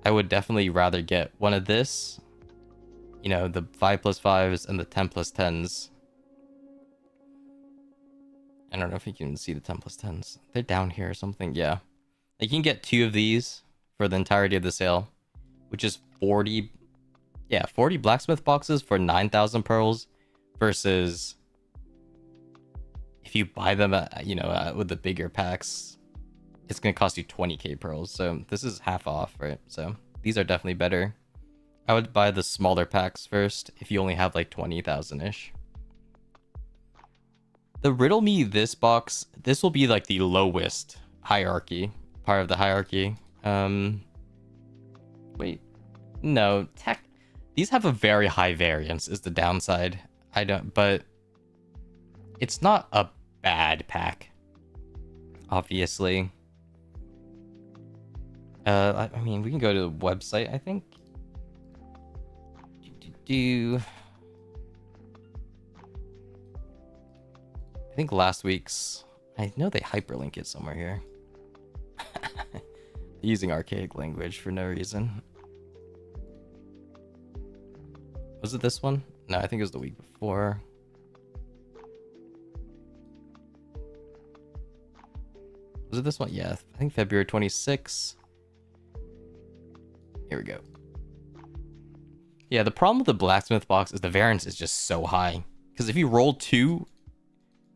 I would definitely rather get one of this. You know, the 5+5s and the 10+10s. I don't know if you can see the 10+10s. They're down here or something. Yeah. Like you can get 2 of these for the entirety of the sale, which is 40. Yeah, 40 blacksmith boxes for 9,000 pearls versus if you buy them at, with the bigger packs, it's going to cost you 20k pearls. So this is half off, right? So these are definitely better. I would buy the smaller packs first if you only have like 20,000-ish. The Riddle Me this box, this will be like the lowest hierarchy, part of the hierarchy. Wait, no, these have a very high variance is the downside. But it's not a bad pack, obviously. I mean, we can go to the website, I think. I think last week's... I know they hyperlink it somewhere here. Using archaic language for no reason. Was it this one? No, I think it was the week before. Was it this one? Yeah, I think February 26th. Here we go. Yeah, the problem with the blacksmith box is the variance is just so high. Because if you roll 2,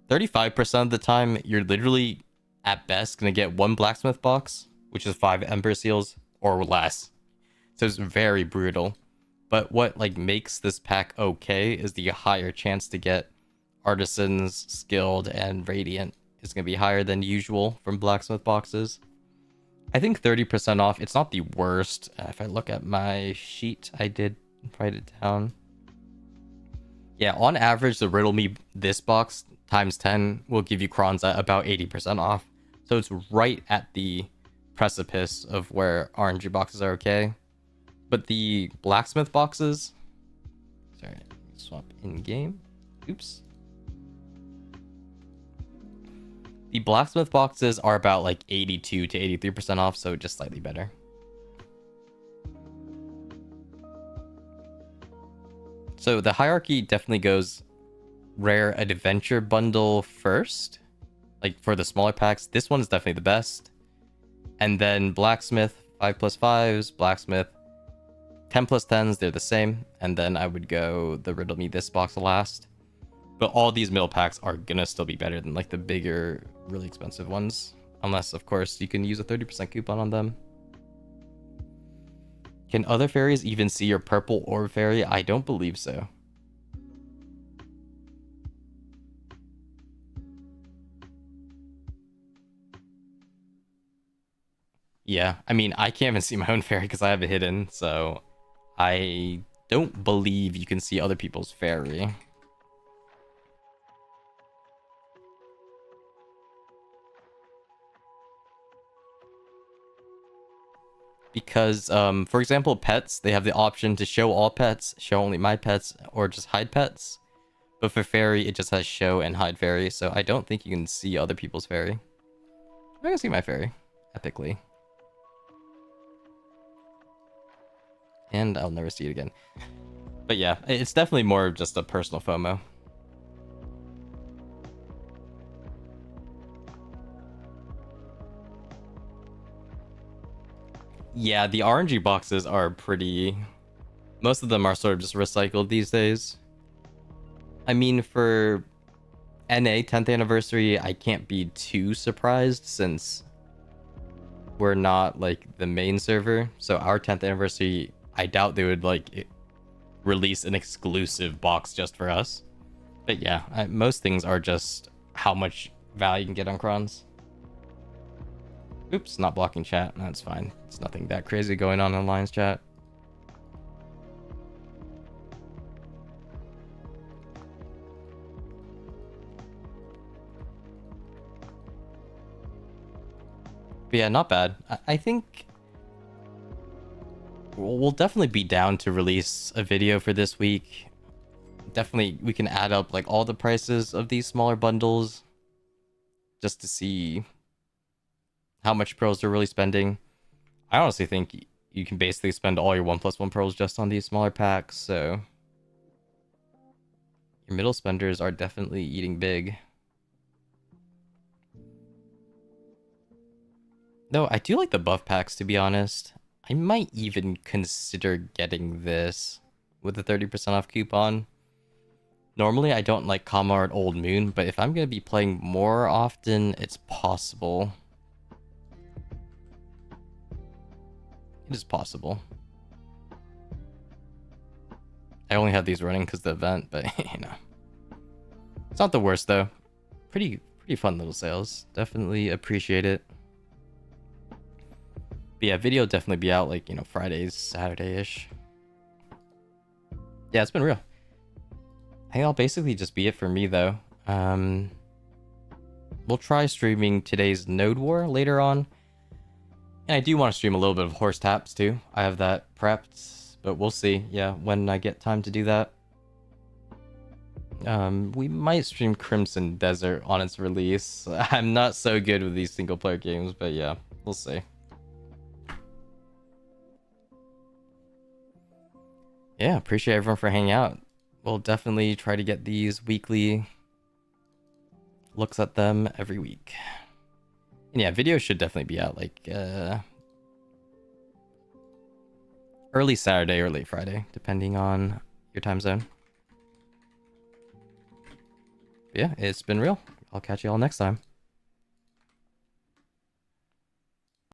35% of the time, you're literally, at best, going to get 1 blacksmith box, which is 5 ember seals, or less. So it's very brutal. But what like makes this pack okay is the higher chance to get artisans, skilled, and radiant is going to be higher than usual from blacksmith boxes. I think 30% off, it's not the worst. If I look at my sheet, I did write it down. Yeah, on average, the Riddle Me this box times 10 will give you crons at about 80% off. So it's right at the precipice of where RNG boxes are okay. But the blacksmith boxes... Sorry, swap in-game. Oops. The blacksmith boxes are about like 82 to 83% off, so just slightly better. So the hierarchy definitely goes rare adventure bundle first. Like for the smaller packs, this one is definitely the best. And then blacksmith, 5+5s, blacksmith, 10+10s, they're the same. And then I would go the Riddle Me this box last. But all these middle packs are gonna still be better than like the bigger, really expensive ones. Unless, of course, you can use a 30% coupon on them. Can other fairies even see your purple orb fairy? I don't believe so. Yeah, I mean, I can't even see my own fairy because I have it hidden, so I don't believe you can see other people's fairy. Because, for example, pets, they have the option to show all pets, show only my pets, or just hide pets. But for fairy, it just has show and hide fairy, so I don't think you can see other people's fairy. I can see my fairy, epically. And I'll never see it again. But yeah, it's definitely more just a personal FOMO. Yeah, the RNG boxes are pretty... Most of them are sort of just recycled these days. I mean, for NA 10th anniversary, I can't be too surprised since we're not like the main server. So our 10th anniversary, I doubt they would like release an exclusive box just for us. But yeah, most things are just how much value you can get on crons. Oops, not blocking chat. That's fine. It's nothing that crazy going on in Lions chat. But yeah, not bad. I think we'll definitely be down to release a video for this week. Definitely, we can add up like all the prices of these smaller bundles just to see how much pearls they're really spending. I honestly think you can basically spend all your 1+1 pearls just on these smaller packs, so your middle spenders are definitely eating big. No, I do like the buff packs, to be honest. I might even consider getting this with the 30% off coupon. Normally, I don't like Kamar at Old Moon, but if I'm going to be playing more often, it's possible. It is possible. I only have these running because of the event, but you know. It's not the worst, though. Pretty fun little sales. Definitely appreciate it. But yeah, video definitely be out like, you know, Fridays, Saturday-ish. Yeah, it's been real. I think that'll basically just be it for me, though. We'll try streaming today's Node War later on. And I do want to stream a little bit of Horse Taps, too. I have that prepped, but we'll see, yeah, when I get time to do that. We might stream Crimson Desert on its release. I'm not so good with these single-player games, but yeah, we'll see. Yeah, appreciate everyone for hanging out. We'll definitely try to get these weekly looks at them every week. And yeah, video should definitely be out like early Saturday or late Friday, depending on your time zone. But yeah, it's been real. I'll catch you all next time.